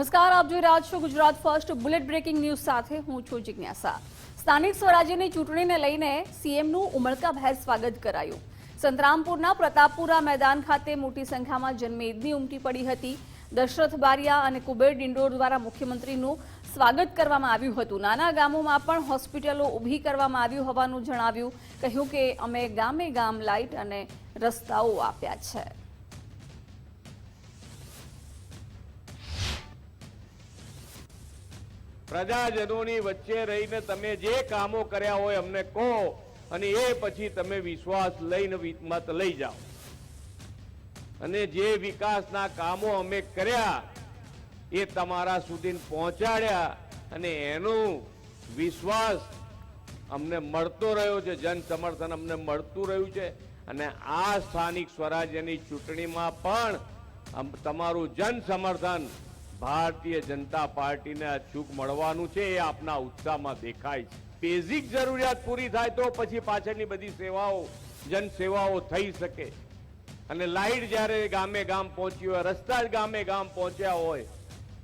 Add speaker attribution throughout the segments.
Speaker 1: નમસ્કાર, આપ જોઈ રહ્યા છો Gujarat first bullet breaking news સાથે હું છું જિજ્ઞાસા। સ્થાનિક સ્વરાજ્યની ચૂંટણીને લઈને સીએમનું ઉમળકાભેર સ્વાગત કરાયું। સંતરામપુરના પ્રતાપપુરા મેદાન ખાતે મોટી સંખ્યામાં જનમેદની ઉમટી પડી હતી। દશરથ બારિયા અને કુબેર ડિંડોર દ્વારા મુખ્યમંત્રીનું સ્વાગત કરવામાં આવ્યું હતું। નાના ગામોમાં પણ હોસ્પિટલો ઊભી કરવામાં આવી હોવાનું જણાવ્યું। કહ્યું કે અમે ગામે ગામ લાઇટ અને રસ્તાઓ આપ્યા છે।
Speaker 2: પ્રજાજનોની વચ્ચે રહીને તમે જે કામો કર્યા હોય અમને કહો અને એ પછી તમે વિશ્વાસ લઈને મત લઈ જાઓ અને જે વિકાસના કામો અમે કર્યા એ તમારા સુધી પહોંચાડ્યા અને એનો વિશ્વાસ અમને મળતો રહ્યો છે, જન સમર્થન અમને મળતું રહ્યું છે અને આ સ્થાનિક સ્વરાજ્યની ચૂંટણીમાં પણ તમારું જન સમર્થન ભારતીય જનતા પાર્ટીને અચૂક મળવાનું છે એ આપના ઉત્સાહમાં દેખાય છે। બેઝિક જરૂરિયાત પૂરી થાય તો પછી પાછળની બધી સેવાઓ જન સેવાઓ થઈ શકે અને લાઇટ જ્યારે ગામે ગામ પહોંચી હોય, રસ્તા જ ગામે ગામ પહોંચ્યા હોય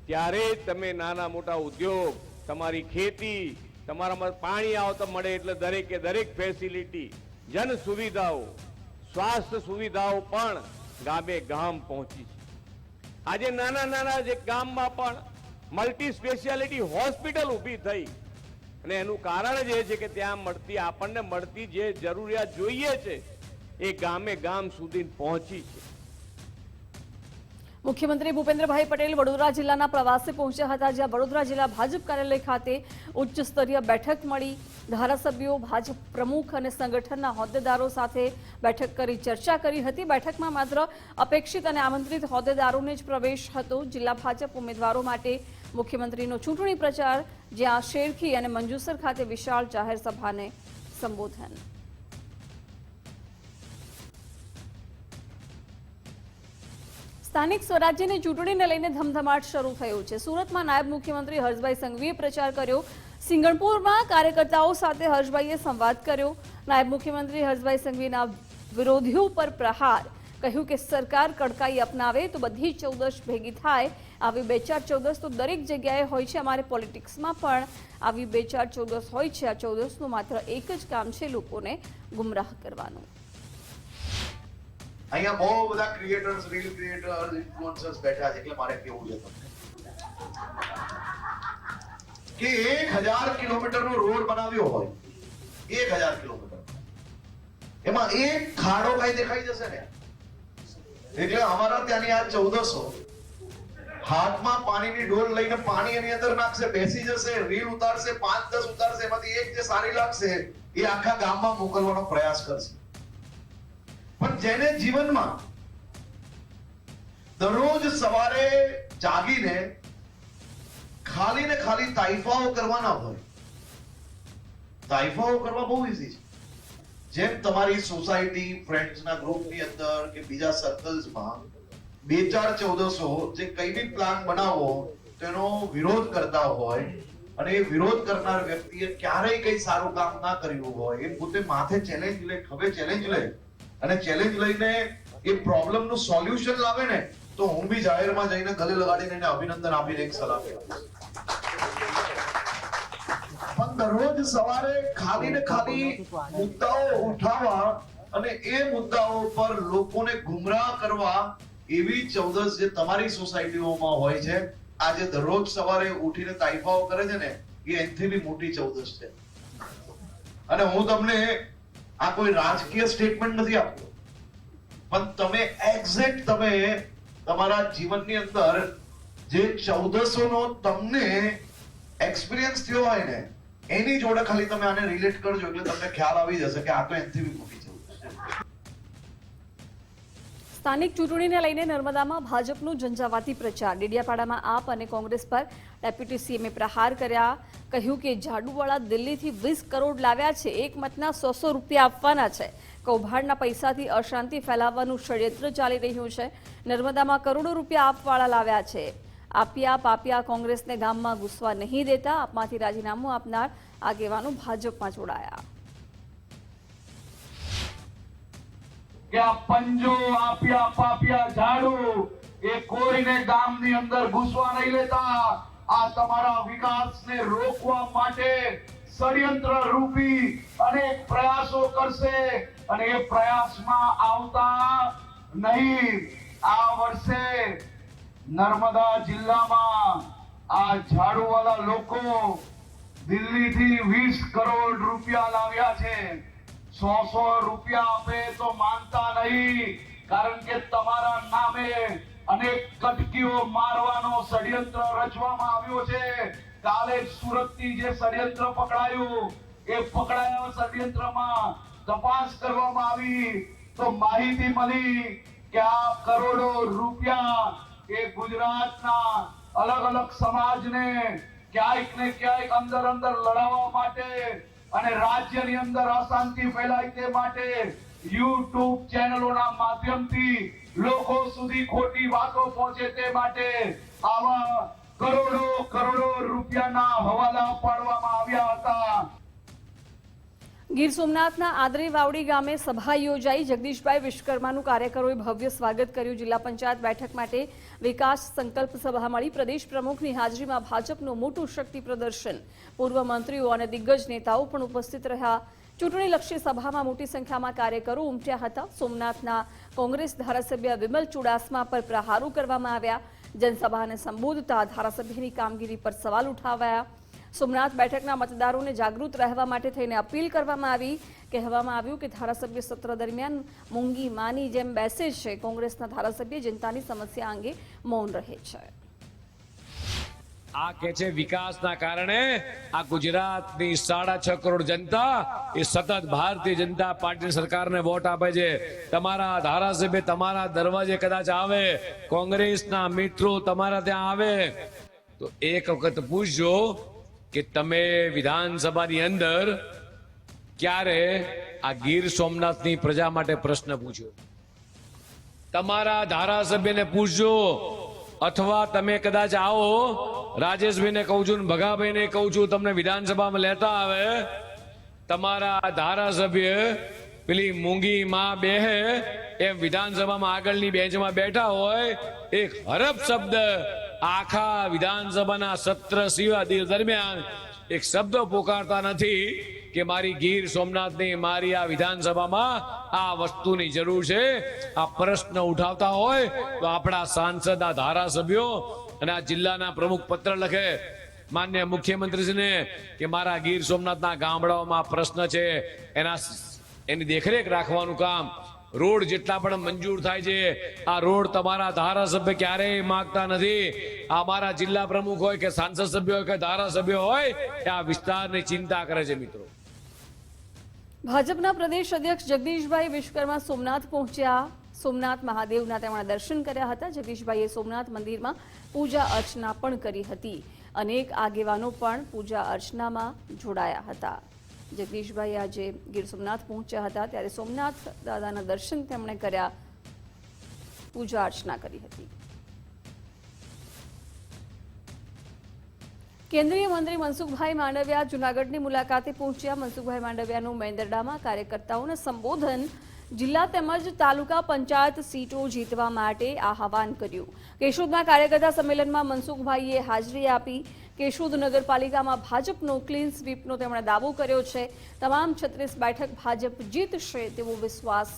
Speaker 2: ત્યારે તમે નાના મોટા ઉદ્યોગ, તમારી ખેતી, તમારામાં પાણી આવતો મળે એટલે દરેકે દરેક ફેસિલિટી, જન સુવિધાઓ, સ્વાસ્થ્ય સુવિધાઓ પણ ગામે ગામ પહોંચી છે। આજે નાના નાના જે ગામમાં પણ મલ્ટી સ્પેશિયાલિટી હોસ્પિટલ ઊભી થઈ અને એનું કારણ જ એ છે કે ત્યાં આપણને મળતી જે જરૂરિયાત જોઈએ છે એ ગામે ગામ સુધી પહોંચી છે।
Speaker 1: મુખ્યમંત્રી ભૂપેન્દ્રભાઈ પટેલ વડોદરા જિલ્લાના પ્રવાસે પહોંચ્યા હતા, જ્યાં વડોદરા જિલ્લા ભાજપ કાર્યાલય ખાતે ઉચ્ચ સ્તરીય બેઠક મળી। ધારાસભ્યો, ભાજપ પ્રમુખ અને સંગઠનના હોદ્દેદારો સાથે બેઠક કરી ચર્ચા કરી હતી। બેઠકમાં માત્ર અપેક્ષિત અને આમંત્રિત હોદ્દેદારોને જ પ્રવેશ હતો। જિલ્લા ભાજપ ઉમેદવારો માટે મુખ્યમંત્રીનો ચૂંટણી પ્રચાર, જ્યાં શેરખી અને મંજુસર ખાતે વિશાળ જાહેર સભાને સંબોધન। સ્થાનિક સ્વરાજ્યની ચૂંટણીને લઈને ધમધમાટ શરૂ થયો છે। સુરતમાં નાયબ મુખ્યમંત્રી હર્ષભાઈ સંઘવીએ પ્રચાર કર્યો। સિંગણપુરમાં કાર્યકર્તાઓ સાથે હર્ષભાઈએ સંવાદ કર્યો। નાયબ મુખ્યમંત્રી હર્ષભાઈ સંઘવીના વિરોધીઓ પર પ્રહાર। કહ્યું કે સરકાર કડકાઈ અપનાવે તો બધી 14 ભેગી થાય। આવી 2-4-14 તો દરેક જગ્યાએ હોય છે, અમારે પોલિટિક્સમાં પણ આવી 2-4-14 હોય છે। આ 14નું માત્ર એક જ કામ છે, લોકોને ગુમરાહ કરવાનું।
Speaker 3: અહીંયા બહુ બધા ક્રિએટર્સ, રીલ ક્રિએટર્સ, ઇન્ફ્લુએન્સર્સ બેઠા છે એટલે મારે કેવું છે તમને કે 1000 કિલોમીટરનો રોડ બનાવ્યો હોય, 1000 કિલોમીટર, એમાં એક ખાડો કઈ દેખાઈ જશે ને એટલે અમારા ત્યાંની આ 1400 હાથમાં પાણીની ડોલ લઈને પાણી એની અંદર નાખશે, બેસી જશે, રીલ ઉતારશે, 5-10 ઉતારશે, એમાંથી એક જે સારી લાગશે એ આખા ગામમાં મોકલવાનો પ્રયાસ કરશે। પણ જેને જીવનમાં દરરોજ સવારે જાગીને ખાલી ને ખાલી તાઇફાઓ કરવાના હોય, તાઇફાઓ કરવા બહુ ઈઝી છે। જેમ તમારી સોસાયટી, ફ્રેન્ડ્સના ગ્રુપની અંદર કે બીજા સર્કલ્સમાં 2-4-1400 જે કઈ બી પ્લાન બનાવો તેનો વિરોધ કરતા હોય અને એ વિરોધ કરનાર વ્યક્તિએ ક્યારેય કઈ સારું કામ ના કર્યું હોય, એ પોતે માથે ચેલેન્જ લે, ખભે ચેલેન્જ લે અને ચેલેન્જ લઈને એ પ્રોબ્લેમનું સોલ્યુશન લાવે ને તો હું બી જાહેરમાં જઈને ગલે લગાડીને એને અભિનંદન આપીને એક સલાહ આપીશ। પણ દરરોજ સવારે ખાલી ને ખાલી મુદ્દાઓ ઉઠાવવા અને એ મુદ્દાઓ પર લોકોને ગુમરાહ કરવા, એવી 14 જે તમારી સોસાયટીઓમાં હોય છે, આજે દરરોજ સવારે ઉઠીને તાઇફાઓ કરે છે ને, એ એનથી બી મોટી 14 છે। અને હું તમને આ કોઈ રાજકીય સ્ટેટમેન્ટ નથી આપતો, પણ તમે એક્ઝેક્ટ તમે તમારા જીવનની અંદર જે 1400 નો તમને એક્સપિરિયન્સ થયો હોય ને એની જોડે ખાલી તમે આને રિલેટ કરજો એટલે તમને ખ્યાલ આવી જશે કે આ તો એનથી બી મોટી 14 છે।
Speaker 1: સ્થાનિક ચૂંટણીને લઈને નર્મદામાં ભાજપનું ઝંઝાવાતી પ્રચાર। ડેડિયાપાડામાં આપ અને કોંગ્રેસ પર ડેપ્યુટી સીએમએ પ્રહાર કર્યા। કહ્યું કે જાડુવાળા દિલ્હીથી 20 કરોડ લાવ્યા છે, એક મતના 100 રૂપિયા આપવાના છે। કૌભાંડના પૈસાથી અશાંતિ ફેલાવવાનું ષડયંત્ર ચાલી રહ્યું છે। નર્મદામાં કરોડો રૂપિયા આપવાળા લાવ્યા છે। આપ્યા પાપ્યા કોંગ્રેસને ગામમાં ઘૂસવા નહીં દેતા। આપમાંથી રાજીનામું આપનાર આગેવાનો ભાજપમાં જોડાયા।
Speaker 4: કે આ પંજો આપ્યા પાપ્યા ઝાડુ
Speaker 3: એ કોઈને ગામની અંદર ઘૂસવા નહીં લેતા. આ તમારા વિકાસને રોકવા માટે ષડયંત્ર રૂપી અનેક પ્રયાસો કરશે અને એ પ્રયાસમાં આવતા નહીં. આ વર્ષે નર્મદા જિલ્લામાં આ ઝાડુવાળા લોકો દિલ્હીથી 20 કરોડ રૂપિયા લાવ્યા છે. 100 રૂપિયા આપે તો માનતા નહીં, કારણ કે તમારા નામે અનેક કટકીઓ મારવાનો ષડયંત્ર રચવામાં આવ્યો છે. કાલે સુરતથી જે ષડયંત્ર પકડાયું, એ પકડાયા ષડયંત્રમાં તપાસ કરવામાં આવી તો માહિતી મળી કે આ કરોડો રૂપિયા એ ગુજરાતના અલગ અલગ સમાજને ક્યાંક ને ક્યાંક અંદર લડાવવા માટે અને રાજ્યની અંદર અશાંતિ ફેલાય તે માટે યુટ્યુબ ચેનલોના માધ્યમથી લોકો સુધી ખોટી વાતો પહોંચે તે માટે આવા કરોડો રૂપિયાના હવાલા પાડવામાં આવ્યા હતા.
Speaker 1: ગીર સોમનાથના આદરી વાવડી ગામે સભા યોજાઈ. જગદીશભાઈ વિશ્વકર્માનું કાર્યકરોએ ભવ્ય સ્વાગત કર્યું. જિલ્લા પંચાયત બેઠક માટે વિકાસ સંકલ્પ સભા મળી. પ્રદેશ પ્રમુખની હાજરીમાં ભાજપનું મોટું શક્તિ પ્રદર્શન. પૂર્વ મંત્રીઓ અને દિગ્ગજ નેતાઓ પણ ઉપસ્થિત રહ્યા. ચૂંટણીલક્ષી સભામાં મોટી સંખ્યામાં કાર્યકરો ઉમટ્યા હતા. સોમનાથના કોંગ્રેસ ધારાસભ્ય વિમલ ચુડાસમા પર પ્રહારો કરવામાં આવ્યા. જનસભાને સંબોધતા ધારાસભ્યની કામગીરી પર સવાલ ઉઠાવાયા. સોમનાથ બેઠકના મતદારોને જાગૃત રહેવા માટે થઈને અપીલ કરવામાં આવી. કહેવામાં આવ્યું કે ધારાસભ્ય સત્ર દરમિયાન મૂંગી માની જેમ બેસે છે. કોંગ્રેસના ધારાસભ્ય જનતાની સમસ્યા અંગે મૌન રહે છે.
Speaker 4: આ કે છે વિકાસના કારણે આ ગુજરાતની 6.5 કરોડ જનતા એ સતત ભારતીય જનતા પાર્ટી સરકારને વોટ આપે છે. તમારા ધારાસભ્ય તમારા દરવાજે કદાચ આવે, કોંગ્રેસના મિત્રો તમારા ત્યાં આવે, તો એક વખત પૂછજો કે તમે વિધાનસભાની અંદર ક્યારે આ ગીર સોમનાથની પ્રજા માટે પ્રશ્ન પૂછ્યો? તમારા ધારાસભ્યને પૂછજો, અથવા તમે કદાચ આવો, રાજેશભાઈને કહું છું, ભગાભાઈને કહું છું, તમને વિધાનસભામાં લેતા આવે, તમારા ધારાસભ્ય પેલી મૂંગી માં બેહે એમ વિધાનસભામાં આગળની બેન્ચમાં બેઠા હોય, એક હરફ શબ્દ આખા વિધાનસભાના સત્ર દરમિયાન એક શબ્દ પોકારતા નથી કે મારી ગીર સોમનાથની, મારી આ વિધાનસભામાં આ વસ્તુની જરૂર છે. આ પ્રશ્ન ઉઠાવતા હોય તો આપણા સાંસદના ધારાસભ્યો અને આ જિલ્લાના પ્રમુખ પત્ર લખે માન્ય મુખ્યમંત્રીશ્રીને કે મારા ગીર સોમનાથના ગામડાઓમાં પ્રશ્ન છે, એની દેખરેખ રાખવાનું કામ. રોડ જેટલા પણ મંજૂર થાય છે, આ રોડ તમારા ધારાસભ્ય ક્યારેય માંગતા નથી. અમારા જિલ્લા પ્રમુખ હોય કે સાંસદ સભ્ય હોય કે ધારાસભ્ય હોય, આ વિસ્તારની ચિંતા કરે છે. મિત્રો,
Speaker 1: ભાજપના પ્રદેશ અધ્યક્ષ જગદીશભાઈ વિશ્વકર્મા સોમનાથ પહોંચ્યા. સોમનાથ મહાદેવના તેમણે દર્શન કર્યા હતા. જગદીશભાઈએ સોમનાથ મંદિરમાં પૂજા અર્ચના પણ કરી હતી. અનેક આગેવાનો પણ પૂજા અર્ચનામાં જોડાયા હતા. જગદીશભાઈ આજે ગીર સોમનાથ પહોંચ્યા હતા ત્યારે સોમનાથ દાદાના દર્શન તેમણે કર્યા, પૂજા અર્ચના કરી હતી. કેન્દ્રીય મંત્રી મનસુખભાઈ માંડવિયા જૂનાગઢની મુલાકાતે પહોંચ્યા. મનસુખભાઈ માંડવિયાનું મેંદરડામાં કાર્યકર્તાઓને સંબોધન. જિલ્લા તેમજ તાલુકા પંચાયત સીટો જીતવા માટે આહવાન કર્યું. કેશોદના કાર્યકર્તા સંમેલનમાં મનસુખભાઈએ હાજરી આપી. કેશોદ નગરપાલિકામાં ભાજપનો ક્લીન સ્વીપનો તેમણે દાવો કર્યો છે. તમામ 36 બેઠક ભાજપ જીતશે તેવો વિશ્વાસ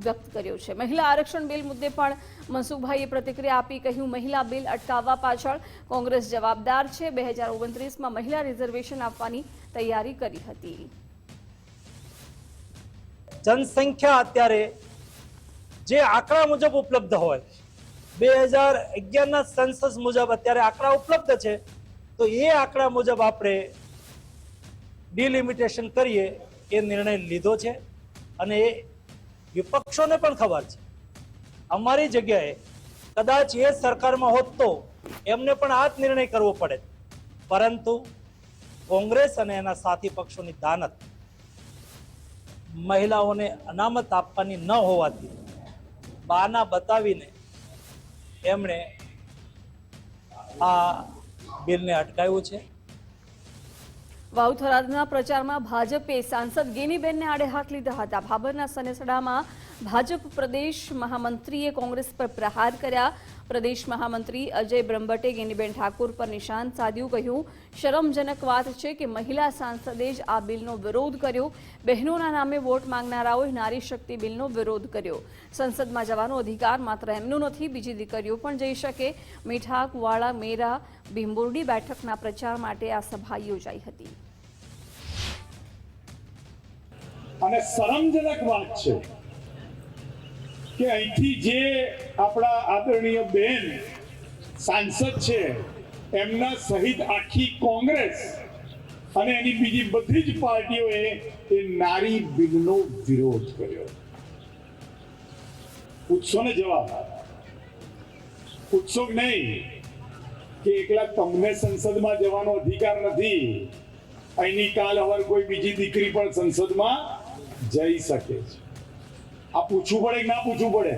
Speaker 1: વ્યક્ત કર્યો છે. મહિલા આરક્ષણ બિલ મુદ્દે પણ મનસુખભાઈએ પ્રતિક્રિયા આપી. કહ્યું, મહિલા બિલ અટકાવવા પાછળ કોંગ્રેસ જવાબદાર છે. 2029માં મહિલા રિઝર્વેશન આપવાની તૈયારી કરી હતી.
Speaker 5: જનસંખ્યા અત્યારે જે આંકડા મુજબ ઉપલબ્ધ હોય, 2011ના સેન્સસ મુજબ અત્યારે આંકડા ઉપલબ્ધ છે, તો એ આંકડા મુજબ આપણે ડિલિમિટેશન કરીએ એ નિર્ણય લીધો છે. અને એ વિપક્ષોને પણ ખબર છે. અમારી જગ્યાએ કદાચ એ સરકારમાં હોત તો એમને પણ આ જ નિર્ણય કરવો પડે, પરંતુ કોંગ્રેસ અને એના સાથી પક્ષોની દાનત મહિલાઓને અનામત આપવાની ન હોવાથી બહાના બતાવીને એમણે આ બિલને અટકાવ્યું છે.
Speaker 1: વાવ થરાદના પ્રચારમાં ભાજપે સાંસદ ગેનીબેનને આડે હાથ લીધા હતા. ભાભરના સનેસડામાં ભાજપ પ્રદેશ મહામંત્રીએ કોંગ્રેસ પર પ્રહાર કર્યા. પ્રદેશ મહામંત્રી અજય બ્રહ્મભટ્ટે ગેનીબેન ઠાકોર પર નિશાન સાધ્યું. કહ્યું, શરમજનક વાત છે કે મહિલા સાંસદે જ આ બિલનો વિરોધ કર્યો. બહેનોના નામે વોટ માંગનારાઓએ નારી શક્તિ બિલનો વિરોધ કર્યો. સંસદમાં જવાનો અધિકાર માત્ર એમનો નથી, બીજી દીકરીઓ પણ જઈ શકે. મીઠા કુવાડા મેરા ભીમબોરડી બેઠકના પ્રચાર માટે આ સભા યોજાઈ હતી.
Speaker 6: અને શરમજનક વાત છે કે અહીંથી જે આપણા આદરણીય બેન સાંસદ છે એમના સહિત આખી કોંગ્રેસ અને એની બીજી બધી જ પાર્ટીઓએ એ નારી બિલનો વિરોધ કર્યો. પૂછશો ને જવાબ, પૂછશો નહીં કે એકલા તમને સંસદમાં જવાનો અધિકાર નથી, અહીંની કાલ હવાર કોઈ બીજી દીકરી પણ સંસદમાં જઈ શકે છે. આ પૂછવું પડે કે ના પૂછવું પડે?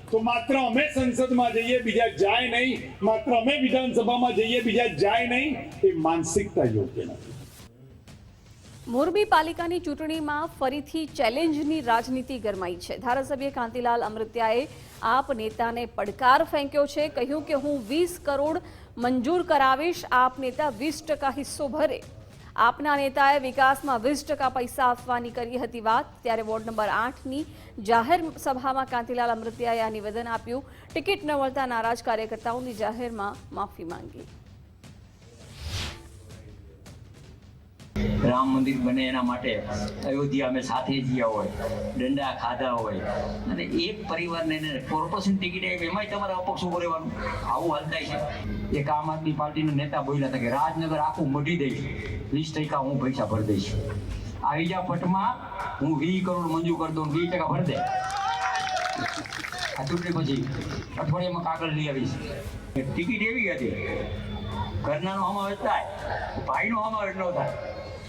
Speaker 6: તો માત્ર અમે સંસદમાં જઈએ બીજા જાય નહીં, માત્ર અમે વિધાનસભામાં જઈએ બીજા જાય નહીં, એ માનસિકતા યોગ્ય નથી.
Speaker 1: મોરબી પાલિકાની ચૂંટણીમાં ફરીથી ચેલેન્જની રાજનીતિ ગરમાઈ છે. ધારાસભ્ય કાંતિલાલ અમૃત્યાએ આપ નેતાને પડકાર ફેંક્યો છે. કહ્યું કે હું 20 કરોડ મંજૂર કરાવીશ, આપ નેતા 20% હિસ્સો ભરે. આપના નેતાએ વિકાસમાં 20% પૈસા આપવાની કરી હતી વાત. ત્યારે વોર્ડ નંબર 8ની જાહેર સભામાં કાંતિલાલ અમૃત્યાએ આ નિવેદન આપ્યું. ટિકિટ ન મળતા નારાજ કાર્યકર્તાઓની જાહેરમાં માફી માંગી.
Speaker 7: રામ મંદિર બને એના માટે અયોધ્યા અમે સાથે જ્યાં હોય, દંડા ખાધા હોય, અને એક પરિવારને કોર્પોરેશન ટિકિટ આપી એમાંય તમારે અપક્ષ ઉભો રહેવાનું, આવું હાલતા છે. એક આમ આદમી પાર્ટીનો નેતા બોલ્યા હતા કે રાજનગર આખું મઢી દઈશ, 20% હું પૈસા ભરી દઈશ. આવી જા પટમાં હું 20 કરોડ મંજૂર કરી દઉં, 20% ભરી દે. આ ચૂંટણી પછી અઠવાડિયામાં કાગળ લઈ આવીશ. ટિકિટ એવી હતી, ઘરનાનો સમાવેશ થાય, ભાઈનો સમાવેશ ન થાય.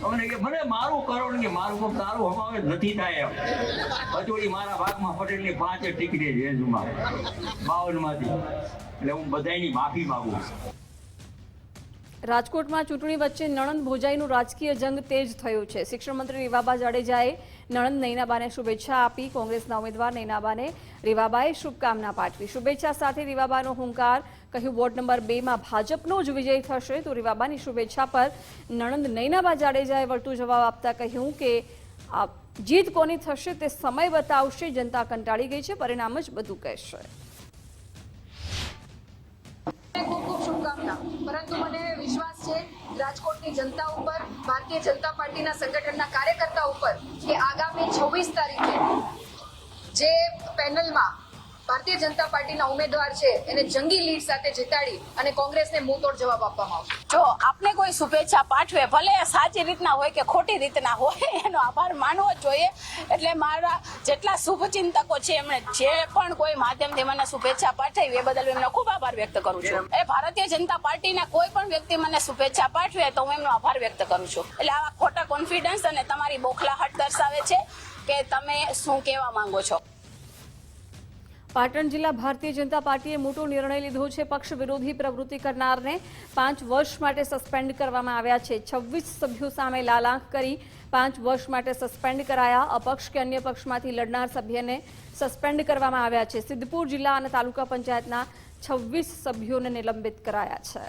Speaker 7: અમને કે મને મારું કરો ને કે મારું કોઈ તારું સમાવેશ નથી થાય. એમ હજોડી મારા ભાગમાં પટેલની 5 ટિકિટ છે 52માંથી. એટલે હું બધાની માફી માંગુ છું.
Speaker 1: રાજકોટમાં ચૂંટણી વચ્ચે નણંદ ભોજાઈનું રાજકીય જંગ તેજ થયો છે. શિક્ષણ મંત્રી રીવાબા જાડેજાએ નણંદ નૈનાબાને શુભેચ્છા આપી. કોંગ્રેસના ઉમેદવાર નૈનાબાને રીવાબાએ શુભકામના પાઠવી. શુભેચ્છા સાથે રીવાબાનો હુંકાર. કહ્યું, વોર્ડ નંબર 2માં ભાજપનો જ વિજય થશે. તો રીવાબાની શુભેચ્છા પર નણંદ નૈનાબા જાડેજાએ વળતું જવાબ આપતા કહ્યું કે આ જીત કોની થશે તે સમય બતાવશે. જનતા કંટાળી ગઈ છે, પરિણામ જ બધું કહેશે.
Speaker 8: ખૂબ ખૂબ શુભકામના. પરંતુ મને વિશ્વાસ છે રાજકોટની જનતા ઉપર, ભારતીય જનતા પાર્ટીના સંગઠનના કાર્યકર્તા ઉપર કે આગામી 26 તારીખે જે પેનલમાં ભારતીય જનતા પાર્ટીના ઉમેદવાર છે એને જંગી લીડ સાથે જીતાડી અને કોંગ્રેસને મુંહતોડ જવાબ આપવામાં આવશે.
Speaker 9: જો આપને કોઈ શુભેચ્છા પાઠવે, ભલે સાચી રીતના હોય કે ખોટી રીતના હોય, એનો આભાર માનવો જ જોઈએ. એટલે મારા જેટલા શુભચિંતકો છે એમણે જે પણ કોઈ માધ્યમથી મને શુભેચ્છા પાઠવી એ બદલ એમનો ખૂબ આભાર વ્યક્ત કરું છું. એ ભારતીય જનતા પાર્ટીના કોઈ પણ વ્યક્તિ મને શુભેચ્છા પાઠવે તો હું એમનો આભાર વ્યક્ત કરું છું. એટલે આવા ખોટા કોન્ફિડન્સ અને તમારી બોખલાહટ દર્શાવે છે કે તમે શું કહેવા માંગો છો.
Speaker 1: પાટણ જિલ્લા ભારતીય જનતા પાર્ટીએ મોટો નિર્ણય લીધો છે. પક્ષ વિરોધી પ્રવૃત્તિ કરનારને 5 વર્ષ માટે સસ્પેન્ડ કરવામાં આવ્યા છે. 26 સભ્યો સામે લાલ આંખ કરી 5 વર્ષ માટે સસ્પેન્ડ કરાયા. અપક્ષ કે અન્ય પક્ષમાંથી લડનાર સભ્યને સસ્પેન્ડ કરવામાં આવ્યા છે. સિદ્ધપુર જિલ્લા અને તાલુકા પંચાયતના 26 સભ્યોને નિલંબિત કરાયા છે.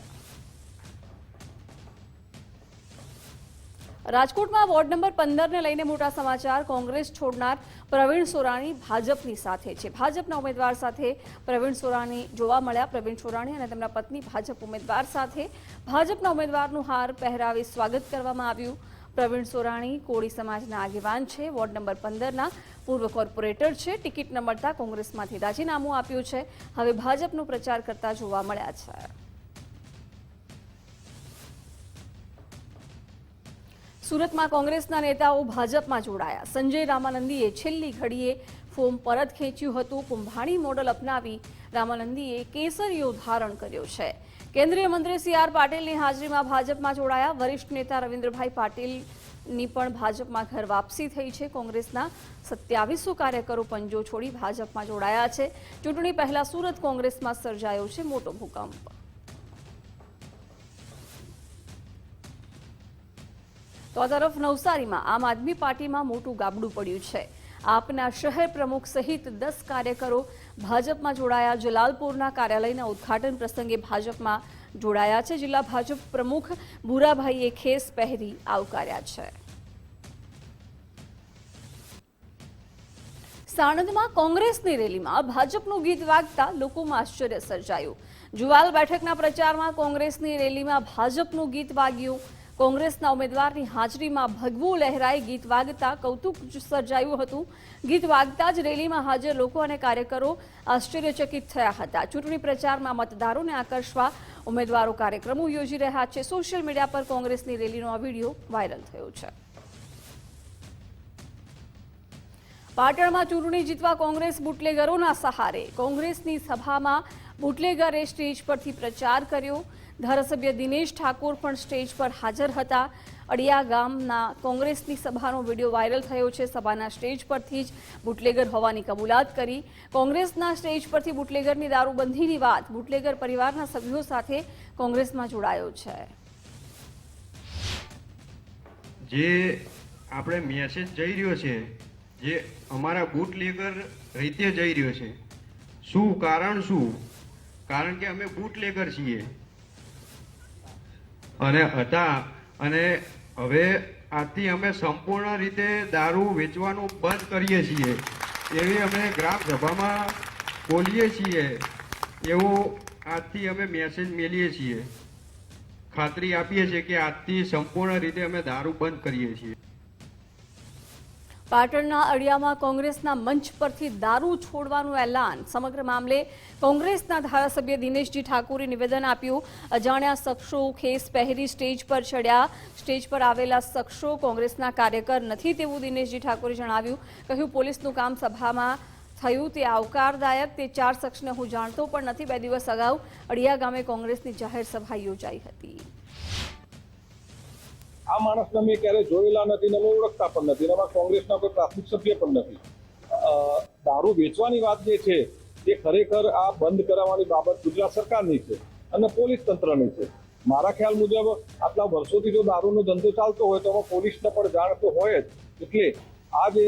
Speaker 1: રાજકોટમાં વોર્ડ નંબર 15ને લઈને મોટા સમાચાર. કોંગ્રેસ છોડનાર પ્રવીણ સોરાણી ભાજપની સાથે છે. ભાજપના ઉમેદવાર સાથે પ્રવીણ સોરાણી જોવા મળ્યા. પ્રવીણ સોરાણી અને તેમના પત્ની ભાજપ ઉમેદવાર સાથે ભાજપના ઉમેદવારનું હાર પહેરાવી સ્વાગત કરવામાં આવ્યું. પ્રવીણ સોરાણી કોળી સમાજના આગેવાન છે. વોર્ડ નંબર 15ના પૂર્વ કોર્પોરેટર છે. ટિકિટ ન મળતા કોંગ્રેસમાંથી રાજીનામું આપ્યું છે. હવે ભાજપનો પ્રચાર કરતા જોવા મળ્યા છે. સુરતમાં કોંગ્રેસના નેતાઓ ભાજપમાં જોડાયા. સંજય રામાનંદીએ છેલ્લી ઘડીએ ફોર્મ પરત ખેંચ્યું હતું. કુંભાણી મોડલ અપનાવી રામાનંદીએ કેસરીયો ધારણ કર્યો છે. કેન્દ્રીય મંત્રી CR પાટીલની હાજરીમાં ભાજપમાં જોડાયા. વરિષ્ઠ નેતા રવિન્દ્રભાઈ પાટીલની પણ ભાજપમાં ઘર વાપસી થઈ છે. કોંગ્રેસના 2700 કાર્યકરો પંજો છોડી ભાજપમાં જોડાયા છે. ચૂંટણી પહેલા સુરત કોંગ્રેસમાં સર્જાયો છે મોટો ભૂકંપ. તો આ તરફ નવસારીમાં આમ આદમી પાર્ટીમાં મોટું ગાબડું પડ્યું છે. આપના શહેર પ્રમુખ સહિત 10 કાર્યકરો ભાજપમાં જોડાયા. જલાલપુરના કાર્યાલયના ઉદ્ઘાટન પ્રસંગે ભાજપમાં જોડાયા છે. જિલ્લા ભાજપ પ્રમુખ ભૂરાભાઈએ ખેસ પહેરી આવકાર્યા છે. સાણંદમાં કોંગ્રેસની રેલીમાં ભાજપનું ગીત વાગતા લોકોમાં આશ્ચર્ય સર્જાયું. જુવાલ બેઠકના પ્રચારમાં કોંગ્રેસની રેલીમાં ભાજપનું ગીત વાગ્યું. કોંગ્રેસના ઉમેદવારની હાજરીમાં ભગવું લહેરાઈ ગીત વાગતા કૌતુક સર્જાયું હતું. ગીત વાગતા જ રેલીમાં હાજર લોકો અને કાર્યકરો આશ્ચર્યચકિત થયા હતા. ચૂંટણી પ્રચારમાં મતદારોને આકર્ષવા ઉમેદવારો કાર્યક્રમો યોજી રહ્યા છે. સોશિયલ મીડિયા પર કોંગ્રેસની રેલીનો આ વિડીયો વાયરલ થયો છે. પાટણમાં ચૂંટણી જીતવા કોંગ્રેસ બુટલેગરોના સહારે. કોંગ્રેસની સભામાં બુટલેગરે સ્ટેજ પરથી પ્રચાર કર્યો. ધારાસભ્ય દિનેશ ઠાકોર પણ સ્ટેજ પર હાજર હતા. અડિયા ગામના કોંગ્રેસની સભાનો વિડીયો વાયરલ થયો છે. સભાના સ્ટેજ પરથી જ બુટલેગર હોવાની કબૂલાત કરી. કોંગ્રેસના સ્ટેજ પરથી બુટલેગરની દારૂબંધીની વાત. બુટલેગર પરિવારના સભ્યો સાથે કોંગ્રેસમાં જોડાયો છે.
Speaker 10: જે આપણે મેસેજ જઈ રહ્યો છે, જે અમારા બુટલેગર રીતે જઈ રહ્યો છે, શું કારણ? શું કારણ કે અમે બુટલેગર છીએ અને હતા, અને હવે આજથી અમે સંપૂર્ણ રીતે દારૂ વેચવાનું બંધ કરીએ છીએ એવી અમે ગ્રામ સભામાં બોલીએ છીએ. એવો આજથી અમે મેસેજ મેલીએ છીએ. ખાતરી આપીએ છીએ કે આજથી સંપૂર્ણ રીતે અમે દારૂ બંધ કરીએ છીએ.
Speaker 1: પાટણના અડિયામાં કોંગ્રેસના મંચ પરથી દારૂ છોડવાનું એલાન. સમગ્ર મામલે કોંગ્રેસના ધારાસભ્ય દિનેશજી ઠાકોરે નિવેદન આપ્યું. અજાણ્યા શખ્સો ખેસ પહેરી સ્ટેજ પર ચડ્યા. સ્ટેજ પર આવેલા શખ્સો કોંગ્રેસના કાર્યકર નથી તેવું દિનેશજી ઠાકોરે જણાવ્યું. કહ્યું, પોલીસનું કામ સભામાં થયું તે આવકારદાયક. તે 4 શખ્સને હું જાણતો પણ નથી. 2 દિવસ અગાઉ અડિયા ગામે કોંગ્રેસની જાહેર સભા યોજાઈ હતી.
Speaker 6: આ માણસને મેં ક્યારે જોયેલા નથી ને અમે ઓળખતા પણ નથી. એમાં કોંગ્રેસના કોઈ પ્રાથમિક સભ્ય પણ નથી. દારૂ વેચવાની વાત જે છે એ ખરેખર આ બંધ કરાવવાની બાબત ગુજરાત સરકારની છે અને પોલીસ તંત્રની છે. મારા ખ્યાલ મુજબ આટલા વર્ષોથી જો દારૂનો ધંધો ચાલતો હોય તો પોલીસને પણ જાણ તો હોય જ. એટલે આ જે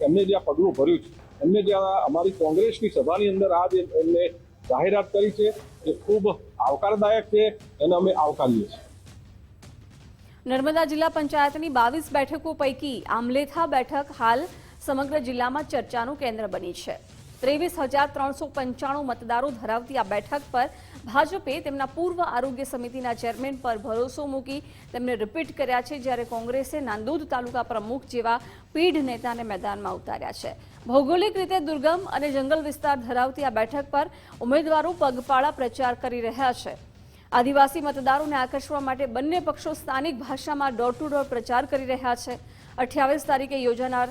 Speaker 6: એમને જે આ પગલું ભર્યું છે, એમને જે અમારી કોંગ્રેસની સભાની અંદર આ જે એમને જાહેરાત કરી છે એ ખૂબ આવકારદાયક છે, એને અમે આવકારીએ છીએ.
Speaker 1: નર્મદા જિલ્લા પંચાયતની 22 બેઠકો પૈકી આમલેથા બેઠક હાલ સમગ્ર જિલ્લામાં ચર્ચાનું કેન્દ્ર બની છે. 23,395 મતદારો ધરાવતી આ બેઠક પર ભાજપે તેમના પૂર્વ આરોગ્ય સમિતિના ચેરમેન પર ભરોસો મૂકી તેમને રિપીટ કર્યા છે, જ્યારે કોંગ્રેસે નાંદોદ તાલુકા પ્રમુખ જેવા પીઢ નેતાને મેદાનમાં ઉતાર્યા છે. ભૌગોલિક રીતે દુર્ગમ અને જંગલ વિસ્તાર ધરાવતી આ બેઠક પર ઉમેદવારો પગપાળા પ્રચાર કરી રહ્યા છે. આદિવાસી મતદારોને આકર્ષવા માટે બંને પક્ષો સ્થાનિક ભાષામાં ડોર ટુ ડોર પ્રચાર કરી રહ્યા છે. 28 તારીખે યોજાનાર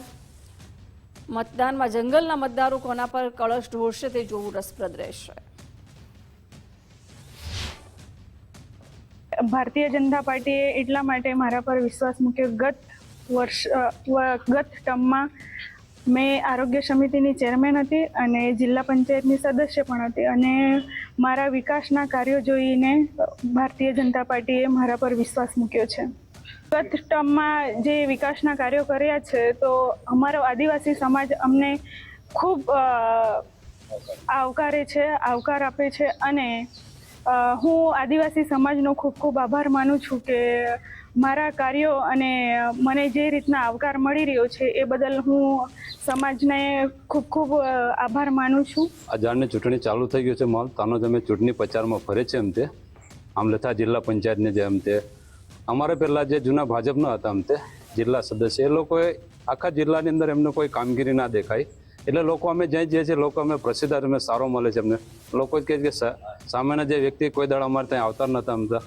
Speaker 1: મતદાનમાં જંગલના મતદારો કોના પર કળશ ઢોળશે તે જોવું રસપ્રદ રહેશે.
Speaker 11: ભારતીય જનતા પાર્ટીએ એટલા માટે મારા પર વિશ્વાસ મૂક્યો. ગત ટર્મમાં મેં આરોગ્ય સમિતિની ચેરમેન હતી અને જિલ્લા પંચાયતની સદસ્ય પણ હતી, અને મારા વિકાસના કાર્યો જોઈને ભારતીય જનતા પાર્ટીએ મારા પર વિશ્વાસ મૂક્યો છે. ગત ટર્મમાં જે વિકાસના કાર્યો કર્યા છે તો અમારો આદિવાસી સમાજ અમને ખૂબ આવકારે છે, આવકાર આપે છે, અને હું આદિવાસી સમાજનો ખૂબ ખૂબ આભાર માનું છું કે મારા કાર્યો અને મને જે રીતના આવકાર મળી રહ્યો છે એ બદલ હું સમાજને ખૂબ ખૂબ આભાર માનું છું.
Speaker 12: અજાણની ચૂંટણી ચાલુ થઈ ગયું છે માલ તાનો જ અમે ચૂંટણી પ્રચારમાં ફરે છે. એમ તે આમલેથા જિલ્લા પંચાયતને જે એમ તે અમારે પહેલાં જે જૂના ભાજપના હતા એમ તે જિલ્લા સદસ્ય, એ લોકોએ આખા જિલ્લાની અંદર એમને કોઈ કામગીરી ના દેખાય, એટલે લોકો અમે જ્યાં જઈએ છીએ લોકો અમે પ્રસિદ્ધ અમે સારો મળે છે. એમને લોકો જ કહે કે સામેના જે વ્યક્તિ કોઈ દાડા અમારે ત્યાં આવતા નહોતા અમતા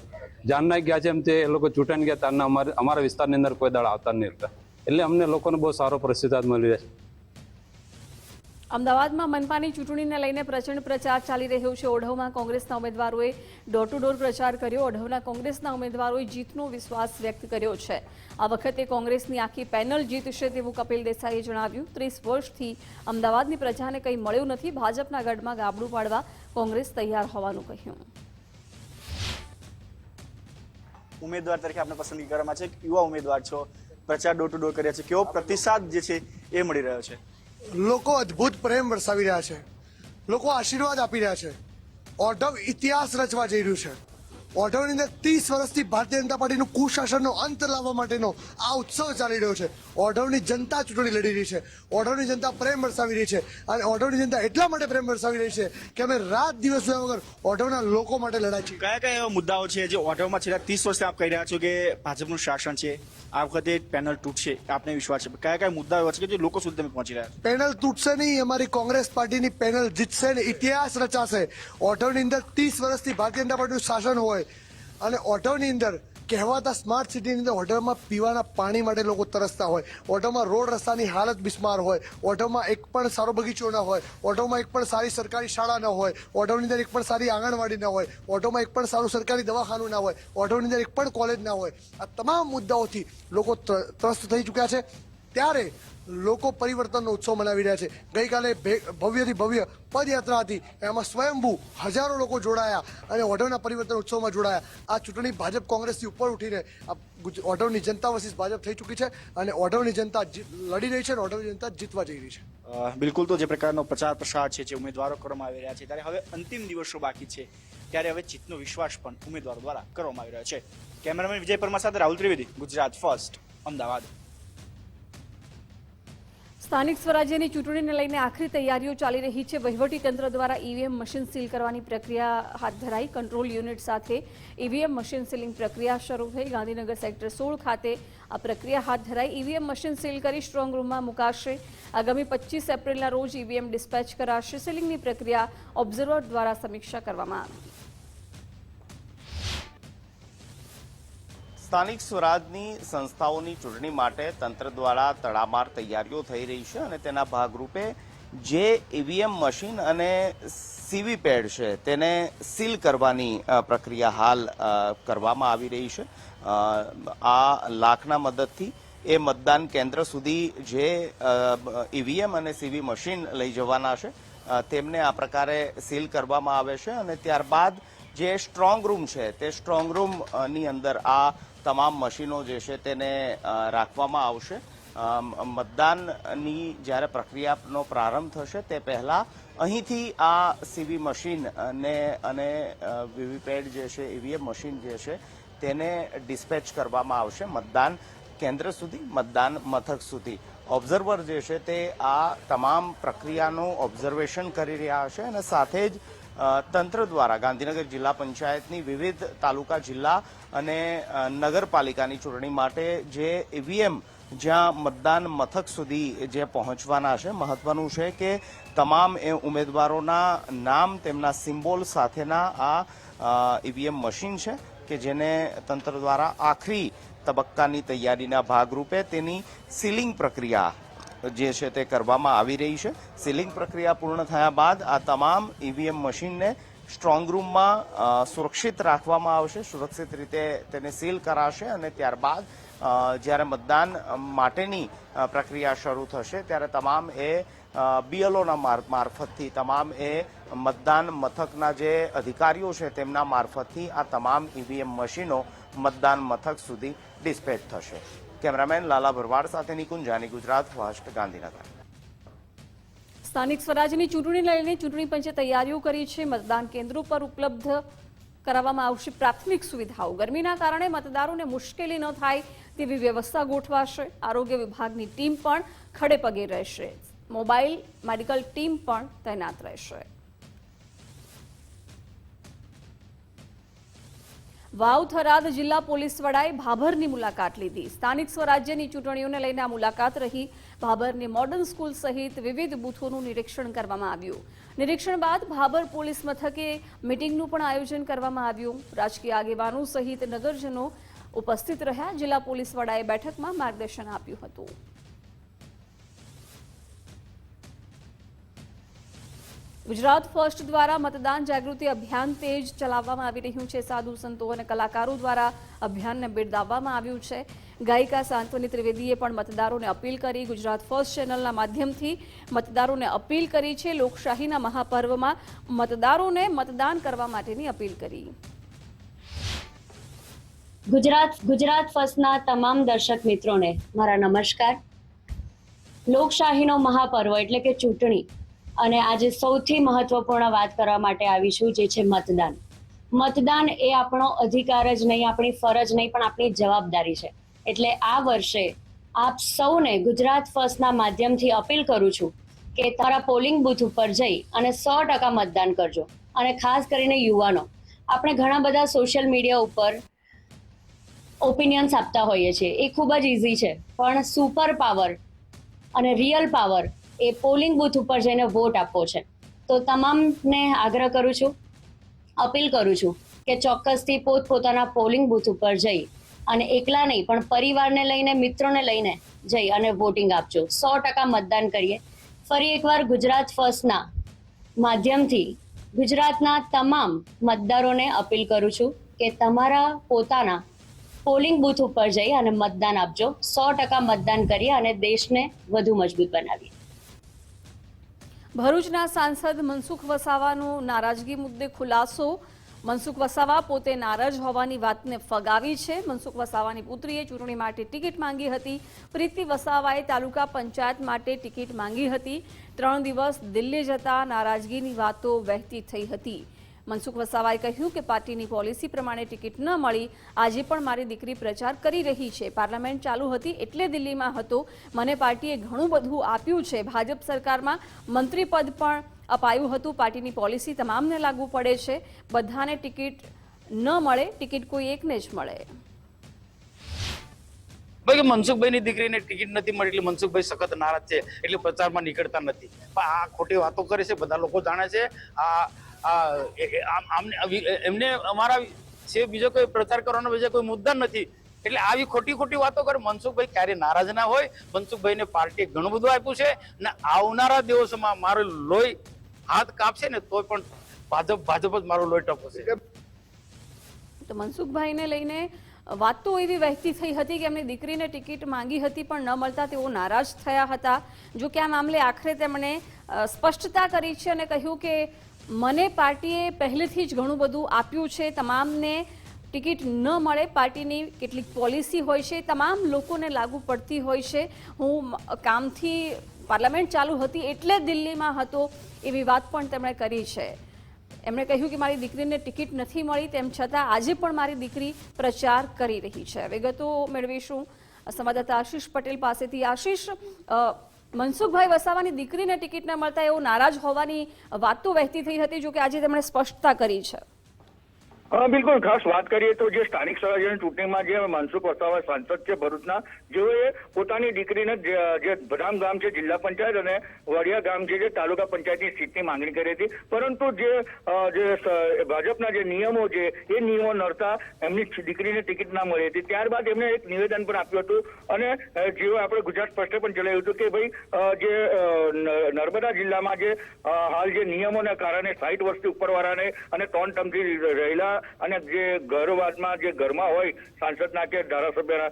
Speaker 12: જાનના ગયા છે એમ તે એ લોકો ચૂંટાઈને ગયા તારના અમારા વિસ્તારની અંદર કોઈ દાડા આવતા નહીં હતા, એટલે અમને લોકોને બહુ સારો પ્રતિસાદ મળી રહે છે.
Speaker 1: અમદાવાદમાં મનપાની ચૂંટણીને લઈને પ્રચંડ પ્રચાર ચાલી રહ્યો છે. ઓઢવમાં કોંગ્રેસના ઉમેદવારોએ ડોર ટુ ડોર પ્રચાર કર્યો. ઓઢવના કોંગ્રેસના ઉમેદવારોએ જીતનો વિશ્વાસ વ્યક્ત કર્યો છે. આ વખતે કોંગ્રેસની આખી પેનલ જીતશે તેવું કપિલ દેસાઈએ જણાવ્યું. 30 વર્ષથી અમદાવાદની પ્રજાને કંઈ મળ્યું નથી. ભાજપના ગઢમાં ગાબડું પાડવા કોંગ્રેસ તૈયાર હોવાનું કહ્યું.
Speaker 13: ઉમેદવાર તરીકે આપણે પસંદગી કરવામાં છે, યુવા ઉમેદવાર છો, પ્રચાર ડોર ટુ ડોર કર્યા છે, કેવો પ્રતિસાદ જે છે એ મળી રહ્યો છે?
Speaker 14: લોકો અદ્ભુત પ્રેમ વરસાવી રહ્યા છે, લોકો આશીર્વાદ આપી રહ્યા છે. ઓઢવ ઇતિહાસ રચવા જઈ રહ્યું છે. ઓઢવની અંદર 30 વર્ષથી ભારતીય જનતા પાર્ટીનું કુશાસનનો અંત લાવવા માટેનો આ ઉત્સવ ચાલી રહ્યો છે. ઓઢવની જનતા ચૂંટણી લડી રહી છે. ઓઢવની જનતા પ્રેમ વરસાવી રહી છે અને ઓઢવની જનતા એટલા માટે પ્રેમ વરસાવી રહી છે કે અમે રાત દિવસ જોયા વગર ઓઢવના લોકો માટે લડાય છે.
Speaker 13: કયા કયા એવા મુદ્દાઓ છે જે ઓઢવમાં છેલ્લા 30 વર્ષથી આપ કહી રહ્યા છો કે ભાજપનું શાસન છે, આ વખતે પેનલ તૂટશે, આપને વિશ્વાસ છે? કયા કયા મુદ્દાઓ એવા છે કે જે લોકો સુધી તમે પહોંચી રહ્યા છો?
Speaker 14: પેનલ તૂટશે નહીં, અમારી કોંગ્રેસ પાર્ટીની પેનલ જીતશે ને ઇતિહાસ રચાશે. ઓઢવની અંદર 30 વર્ષથી ભારતીય જનતા પાર્ટીનું શાસન હોય અને ઓઢવની અંદર કહેવાતા સ્માર્ટ સિટીની અંદર ઓઢવમાં પીવાના પાણી માટે લોકો તરસતા હોય, ઓઢવમાં રોડ રસ્તાની હાલત બિસ્માર હોય, ઓઢવમાં એક પણ સારો બગીચો ન હોય, ઓઢવમાં એક પણ સારી સરકારી શાળા ન હોય, ઓઢવની અંદર એક પણ સારી આંગણવાડી ન હોય, ઓઢવમાં એક પણ સારું સરકારી દવાખાનું ના હોય, ઓઢવની અંદર એક પણ કોલેજ ના હોય. આ તમામ મુદ્દાઓથી લોકો ત્રસ્ત થઈ ચૂક્યા છે. ત્યારે લોકો પરિવર્તનનો ઉત્સવ મનાવી રહ્યા છે. ગઈકાલે ભવ્યથી ભવ્ય પદયાત્રા હતી, એમાં સ્વયંભૂ હજારો લોકો જોડાયા અને ઓઢવના પરિવર્તન ઉત્સવમાં જોડાયા. આ ચૂંટણી ભાજપ કોંગ્રેસથી ઉપર ઉઠીને ઓઢવની જનતા વર્સિસ ભાજપ થઈ ચૂકી છે અને ઓઢવની જનતા લડી રહી છે અને ઓઢવની જનતા જીતવા જઈ રહી છે.
Speaker 13: બિલકુલ. તો જે પ્રકારનો પ્રચાર પ્રસાર છે, જે ઉમેદવારો કરવામાં આવી રહ્યા છે, ત્યારે હવે અંતિમ દિવસો બાકી છે, ત્યારે હવે જીતનો વિશ્વાસ પણ ઉમેદવારો દ્વારા કરવામાં આવી રહ્યો છે. કેમેરામેન વિજય પરમાર સાથે રાહુલ ત્રિવેદી, ગુજરાત ફર્સ્ટ, અમદાવાદ.
Speaker 1: સ્થાનિક સ્વરાજ્યની ચૂંટણીને લઈને આખરી તૈયારીઓ ચાલી રહી છે. વહીવટીતંત્ર દ્વારા ઈવીએમ મશીન સીલ કરવાની પ્રક્રિયા હાથ ધરાઈ. કંટ્રોલ યુનિટ સાથે ઈવીએમ મશીન સીલિંગ પ્રક્રિયા શરૂ થઈ. ગાંધીનગર સેક્ટર 16 ખાતે આ પ્રક્રિયા હાથ ધરાઈ. ઈવીએમ મશીન સીલ કરી સ્ટ્રોંગ રૂમમાં મુકાશે. આગામી 25 એપ્રિલના રોજ ઈવીએમ ડિસ્પેચ કરાશે. સીલિંગની પ્રક્રિયા ઓબ્ઝર્વર દ્વારા સમીક્ષા કરવામાં આવી.
Speaker 15: સ્થાનિક સ્વરાજની સંસ્થાઓની ચૂંટણી માટે તંત્ર દ્વારા તડામાર તૈયારીઓ થઈ રહી છે અને તેના ભાગરૂપે જે ઈવીએમ મશીન અને સીવીપેડ છે તેને સીલ કરવાની પ્રક્રિયા હાલ કરવામાં આવી રહી છે. આ લાખના મદદથી એ મતદાન કેન્દ્ર સુધી જે ઈવીએમ અને સીવી મશીન લઈ જવાના છે તેમને આ પ્રકારે સીલ કરવામાં આવે છે અને ત્યારબાદ જે સ્ટ્રોંગ રૂમ છે તે સ્ટ્રોંગ રૂમની અંદર આ તમામ મશીનો જે છે તેને રાખવામાં આવશે. મતદાનની જ્યારે પ્રક્રિયાનો પ્રારંભ થશે તે પહેલા અહીંથી આ સીવી મશીન અને વીવીપેડ જે છે ઈવીએમ મશીન જે છે તેને ડિસ્પેચ કરવામાં આવશે મતદાન કેન્દ્ર સુધી, મતદાન મથક સુધી. ઓબ્ઝર્વર જે છે તે આ તમામ પ્રક્રિયાનું ઓબ્ઝર્વેશન કરી રહ્યા છે અને સાથે જ તંત્ર દ્વારા ગાંધીનગર જિલ્લા પંચાયતની વિવિધ તાલુકા, જિલ્લા અને નગરપાલિકાની ચૂંટણી માટે જે ઈવીએમ જ્યાં મતદાન મથક સુધી જે પહોંચવાના છે, મહત્વનું છે કે તમામ એ ઉમેદવારોના નામ, તેમના સિમ્બોલ સાથેના આ ઈવીએમ મશીન છે કે જેને તંત્ર દ્વારા આખરી તબક્કાની તૈયારીના ભાગરૂપે તેની સીલિંગ પ્રક્રિયા જે છે તે કરવામાં આવી રહી છે. સીલિંગ પ્રક્રિયા પૂર્ણ થયા બાદ આ તમામ ઈવીએમ મશીનને સ્ટ્રોંગ રૂમમાં સુરક્ષિત રાખવામાં આવશે, સુરક્ષિત રીતે તેને સીલ કરાશે અને ત્યારબાદ જ્યારે મતદાન માટેની પ્રક્રિયા શરૂ થશે ત્યારે તમામ એ બીએલઓના મારફતથી, તમામ એ મતદાન મથકના જે અધિકારીઓ છે તેમના મારફતથી આ તમામ ઈવીએમ મશીનો મતદાન મથક સુધી ડિસ્પેચ થશે. કેમેરામેન લાલા ભરવાડ સાથે નિકુંજ જાની, ગુજરાત ફર્સ્ટ, ગાંધીનગર.
Speaker 1: સ્થાનિક સ્વરાજની ચૂંટણીને લઈને ચૂંટણી પંચે તૈયારીઓ કરી છે. મતદાન કેન્દ્રો પર ઉપલબ્ધ કરાવવામાં આવશે પ્રાથમિક સુવિધાઓ. ગરમીના કારણે મતદારોને મુશ્કેલી ન થાય તેવી વ્યવસ્થા ગોઠવાશે. આરોગ્ય વિભાગની ટીમ પણ ખડે પગે રહેશે. મોબાઈલ મેડિકલ ટીમ પણ તૈનાત રહેશે. વાવ થરાદ જિલ્લા પોલીસ વડાએ ભાભરની મુલાકાત લીધી. સ્થાનિક સ્વરાજ્યની ચૂંટણીઓને લઈને આ મુલાકાત રહી. ભાભરની મોડર્ન સ્કૂલ સહિત વિવિધ બૂથોનું નિરીક્ષણ કરવામાં આવ્યું. નિરીક્ષણ બાદ ભાભર પોલીસ મથકે મિટિંગનું પણ આયોજન કરવામાં આવ્યું. રાજકીય આગેવાનો સહિત નગરજનો ઉપસ્થિત રહ્યા. જિલ્લા પોલીસ વડાએ બેઠકમાં માર્ગદર્શન આપ્યું હતું. ગુજરાત ફર્સ્ટ દ્વારા મતદાન જાગૃતિ અભિયાન તેજ ચલાવવામાં આવી રહ્યું છે. સાધુ સંતો અને કલાકારો દ્વારા અભિયાનને બિરદાવવામાં આવ્યું છે. ગાયિકા સાંત્વની ત્રિવેદીએ પણ મતદારોને અપીલ કરી. ગુજરાત ફર્સ્ટ ચેનલના માધ્યમથી મતદારોને અપીલ કરી છે. લોકશાહીના મહાપર્વમાં મતદારોને મતદાન કરવા માટેની અપીલ કરી.
Speaker 16: ગુજરાત ફર્સ્ટના તમામ દર્શક મિત્રોને મારા નમસ્કાર. લોકશાહીનો મહાપર્વ એટલે કે ચૂંટણી અને આજે સૌથી મહત્વપૂર્ણ વાત કરવા માટે આવીશું, જે છે મતદાન. મતદાન એ આપણો અધિકાર જ નહીં, આપણી ફરજ નહીં, પણ આપણી જવાબદારી છે. એટલે આ વર્ષે આપ સૌને ગુજરાત ફર્સ્ટના માધ્યમથી અપીલ કરું છું કે તમારા પોલિંગ બૂથ ઉપર જઈ અને 100% મતદાન કરજો. અને ખાસ કરીને યુવાનો, આપણે ઘણા બધા સોશિયલ મીડિયા ઉપર ઓપિનિયન્સ આપતા હોઈએ છીએ, એ ખૂબ જ ઇઝી છે, પણ સુપર પાવર અને રિયલ પાવર એ પોલિંગ બૂથ ઉપર જઈને વોટ આપવો છે. તો તમામને આગ્રહ કરું છું, અપીલ કરું છું કે ચોક્કસથી પોતપોતાના પોલિંગ બૂથ ઉપર જઈ અને એકલા નહીં પણ પરિવારને લઈને, મિત્રોને લઈને જઈ અને વોટિંગ આપજો. 100% મતદાન કરીએ. ફરી એકવાર ગુજરાત ફર્સ્ટના માધ્યમથી ગુજરાતના તમામ મતદારોને અપીલ કરું છું કે તમારા પોતાના પોલિંગ બૂથ ઉપર જઈ અને મતદાન આપજો. 100% મતદાન કરીએ અને દેશને વધુ મજબૂત બનાવીએ.
Speaker 1: ભરૂચના સાંસદ મનસુખ વસાવાનો નારાજગી મુદ્દે ખુલાસો. મનસુખ વસાવા પોતે નારાજ હોવાની વાતને ફગાવી છે. મનસુખ વસાવાની પુત્રીએ ચૂંટણી માટે ટિકિટ માંગી હતી. પ્રીતિ વસાવાએ તાલુકા પંચાયત માટે ટિકિટ માંગી હતી. 3 દિવસ દિલ્હી જતા નારાજગીની વાતો વહેતી થઈ હતી. મનસુખ વસાવાએ કહ્યું કે પાર્ટીની પોલિસી પ્રમાણે ટિકિટ ન મળી. આજે પણ મારી દીકરી પ્રચાર કરી રહી છે. પાર્લામેન્ટ ચાલુ હતી એટલે દિલ્હીમાં હતો. મને પાર્ટીએ ઘણું બધું આપ્યું છે. ભાજપ સરકારમાં મંત્રી પદ પણ અપાયું હતું. પાર્ટીની પોલિસી તમામને લાગુ પડે છે. બધાને ટિકિટ ન મળે, ટિકિટ કોઈ એકને જ મળે.
Speaker 17: ભાઈ મનસુખભાઈની દીકરીને ટિકિટ નથી મળી એટલે મનસુખભાઈ સખત નારાજ છે, એટલે પ્રચારમાં નીકળતા નથી. પણ આ ખોટી વાતો કરે છે, બધા લોકો જાણે છે. એમને અમારા છે બીજો કોઈ પ્રચાર કરવાનો બીજો કોઈ મુદ્દા નથી, એટલે આવી ખોટી વાતો કરે. મનસુખભાઈ ક્યારે નારાજ ના હોય. મનસુખભાઈને પાર્ટીએ ઘણું બધું આપ્યું છે ને આવનારા દિવસોમાં મારું લોહી હાથ કાપશે ને તોય પણ ભાજપ જ મારું લોહી ટપશે.
Speaker 1: તો મનસુખભાઈને લઈને વાત તો એવી વહેતી થઈ હતી કે એમની દીકરીને ટિકિટ માંગી હતી પણ ન મળતા તેઓ નારાજ થયા હતા. જો કે આ મામલે આખરે તેમણે સ્પષ્ટતા કરી છે અને કહ્યું કે મને પાર્ટીએ પહેલેથી જ ઘણું બધું આપ્યું છે. તમામને ટિકિટ ન મળે, પાર્ટીની કેટલીક પોલિસી હોય છે, તમામ લોકોને લાગુ પડતી હોય છે. હું કામથી પાર્લામેન્ટ ચાલુ હતી એટલે દિલ્હીમાં હતો, એવી વાત પણ તેમણે કરી છે. એમણે કહ્યું કે મારી દીકરીને ટિકિટ નથી મળી, તેમ છતાં આજે પણ મારી દીકરી પ્રચાર કરી રહી છે. વિગતો મેળવીશું સંવાદદાતા આશીષ પટેલ પાસેથી. આશીષ, મનસુખભાઈ વસાવાની દીકરીને ટિકિટ ન મળતા એવો નારાજ હોવાની વાતો વહેતી થઈ હતી, જો કે આજે તેમણે સ્પષ્ટતા કરી છે.
Speaker 18: બિલકુલ, ખાસ વાત કરીએ તો જે સ્થાનિક સ્વરાજ્યની ચૂંટણીમાં જે મનસુખ વસાવા સાંસદ છે ભરૂચના, જેઓએ પોતાની દીકરીને જે ભરામ ગામ છે જિલ્લા પંચાયત અને વડિયા ગામ છે જે તાલુકા પંચાયતની સીટની માંગણી કરી હતી, પરંતુ જે ભાજપના જે નિયમો છે એ નિયમો નડતા એમની દીકરીને ટિકિટ ના મળી હતી. ત્યારબાદ એમણે એક નિવેદન પણ આપ્યું હતું અને જેઓ આપણે ગુજરાત ફર્સ્ટે પણ ચલાવ્યું હતું કે ભાઈ જે નર્મદા જિલ્લામાં જે હાલ જે નિયમોના કારણે 60 વર્ષથી ઉપરવાળાને અને 3 ટર્મથી રહેલા અને જે ઘરવાદમાં જે ઘરમાં હોય સાંસદના કે ધારાસભ્યના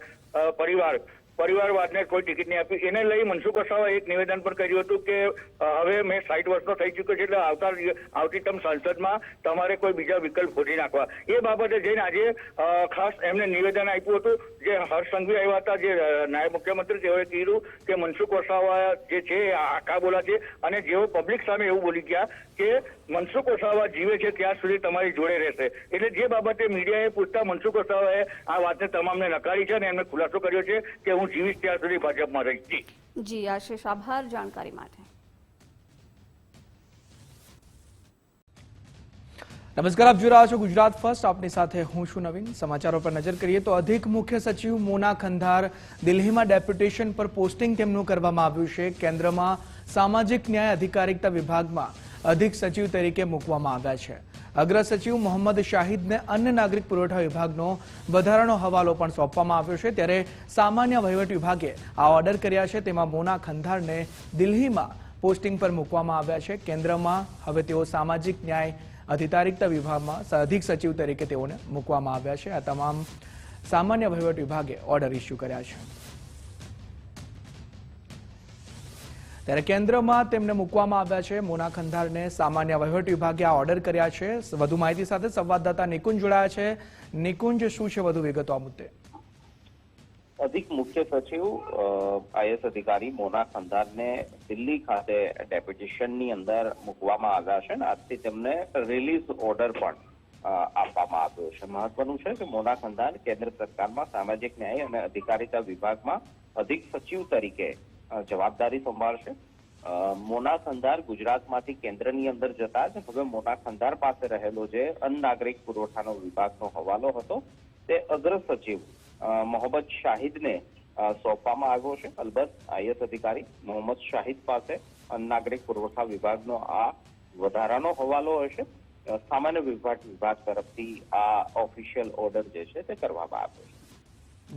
Speaker 18: પરિવારવાદને કોઈ ટિકિટ નહીં આપી, એને લઈ મનસુખ વસાવાએ એક નિવેદન પણ કર્યું હતું કે હવે મેં 60 વર્ષનો થઈ ચૂક્યો છે એટલે આવતી ટર્મ સંસદમાં તમારે કોઈ બીજા વિકલ્પ શોધી નાખવા. એ બાબતે જઈને આજે ખાસ એમને નિવેદન આપ્યું હતું. જે હર્ષ સંઘવી આવ્યા હતા, જે નાયબ મુખ્યમંત્રી, તેઓએ કીધું કે મનસુખ વસાવા જે છે આખા બોલા છે અને જેઓ પબ્લિક સામે એવું બોલી ગયા કે મનસુખ વસાવા જીવે છે ત્યાં સુધી તમારી જોડે રહેશે. એટલે જે બાબતે મીડિયાએ પૂછતા મનસુખ વસાવાએ આ વાતને તમામને નકારી છે અને એમને ખુલાસો કર્યો છે કે હું જીવીશ ત્યાં સુધી ભાજપમાં રહીશ.
Speaker 1: જી આશીષ, આભાર જાણકારી માટે.
Speaker 19: નમસ્કાર, આપ જોઈ રહ્યા છો ગુજરાત ફર્સ્ટ. આપની સાથે હું છું નવીન. સમાચારો પર નજર કરીએ તો અધિક મુખ્ય સચિવ મોના ખંધાર દિલ્હીમાં ડેપ્યુટેશન પર પોસ્ટિંગ તેમનું કરવામાં આવ્યું છે. કેન્દ્રમાં સામાજિક ન્યાય અધિકારિકતા વિભાગમાં અધિક સચિવ તરીકે મૂકવામાં આવ્યા છે. અગ્ર સચિવ મોહમ્મદ શાહિદને અન્ય નાગરિક પુરવઠા વિભાગનો વધારાનો હવાલો પણ સોંપવામાં આવ્યો છે. ત્યારે સામાન્ય વહીવટ વિભાગે આ ઓર્ડર કર્યા છે. તેમાં મોના ખંધારને દિલ્હીમાં પોસ્ટિંગ પર મૂકવામાં આવ્યા છે. કેન્દ્રમાં હવે તેઓ સામાજિક ન્યાય અધિકારિકતા વિભાગમાં અધિક સચિવ તરીકે તેઓને મૂકવામાં આવ્યા છે. આ તમામ સામાન્ય વહીવટ વિભાગે ઓર્ડર ઇસ્યુ કર્યા છે. ત્યારે કેન્દ્રમાં તેમને મૂકવામાં આવ્યા છે. મોના ખંધારને સામાન્ય વહીવટ વિભાગે આ ઓર્ડર કર્યા છે. વધુ માહિતી સાથે સંવાદદાતા નિકુંજ જોડાયા છે. નિકુંજ, શું છે વધુ વિગતો આ મુદ્દે?
Speaker 15: અધિક મુખ્ય સચિવ આઈએસ અધિકારી મોના ખંધારને દિલ્હી ખાતે ડેપ્યુટેશનની અંદર મૂકવામાં આવ્યા છે અને આજથી તેમને રિલીઝ ઓર્ડર પણ આપવામાં આવ્યો છે. મહત્વનું છે કે મોના ખંધાર કેન્દ્ર સરકારમાં સામાજિક ન્યાય અને અધિકારીતા વિભાગમાં અધિક સચિવ તરીકે જવાબદારી સંભાળશે. મોના ખંધાર ગુજરાતમાંથી કેન્દ્રની અંદર જતા જ હવે મોના ખંધાર પાસે રહેલો જે અન્ન નાગરિક પુરવઠાનો વિભાગનો હવાલો હતો તે અગ્ર સચિવ મોહમ્મદ શાહિદને સોંપવામાં આવ્યો છે. અલબત્ત આઈએસ અધિકારી મોહમ્મદ શાહિદ પાસે અન્ન નાગરિક પુરવઠા વિભાગનો આ વધારાનો હવાલો હશે. સામાન્ય વિભાગ તરફથી આ ઓફિશિયલ ઓર્ડર જે છે તે કરવામાં આવ્યો છે.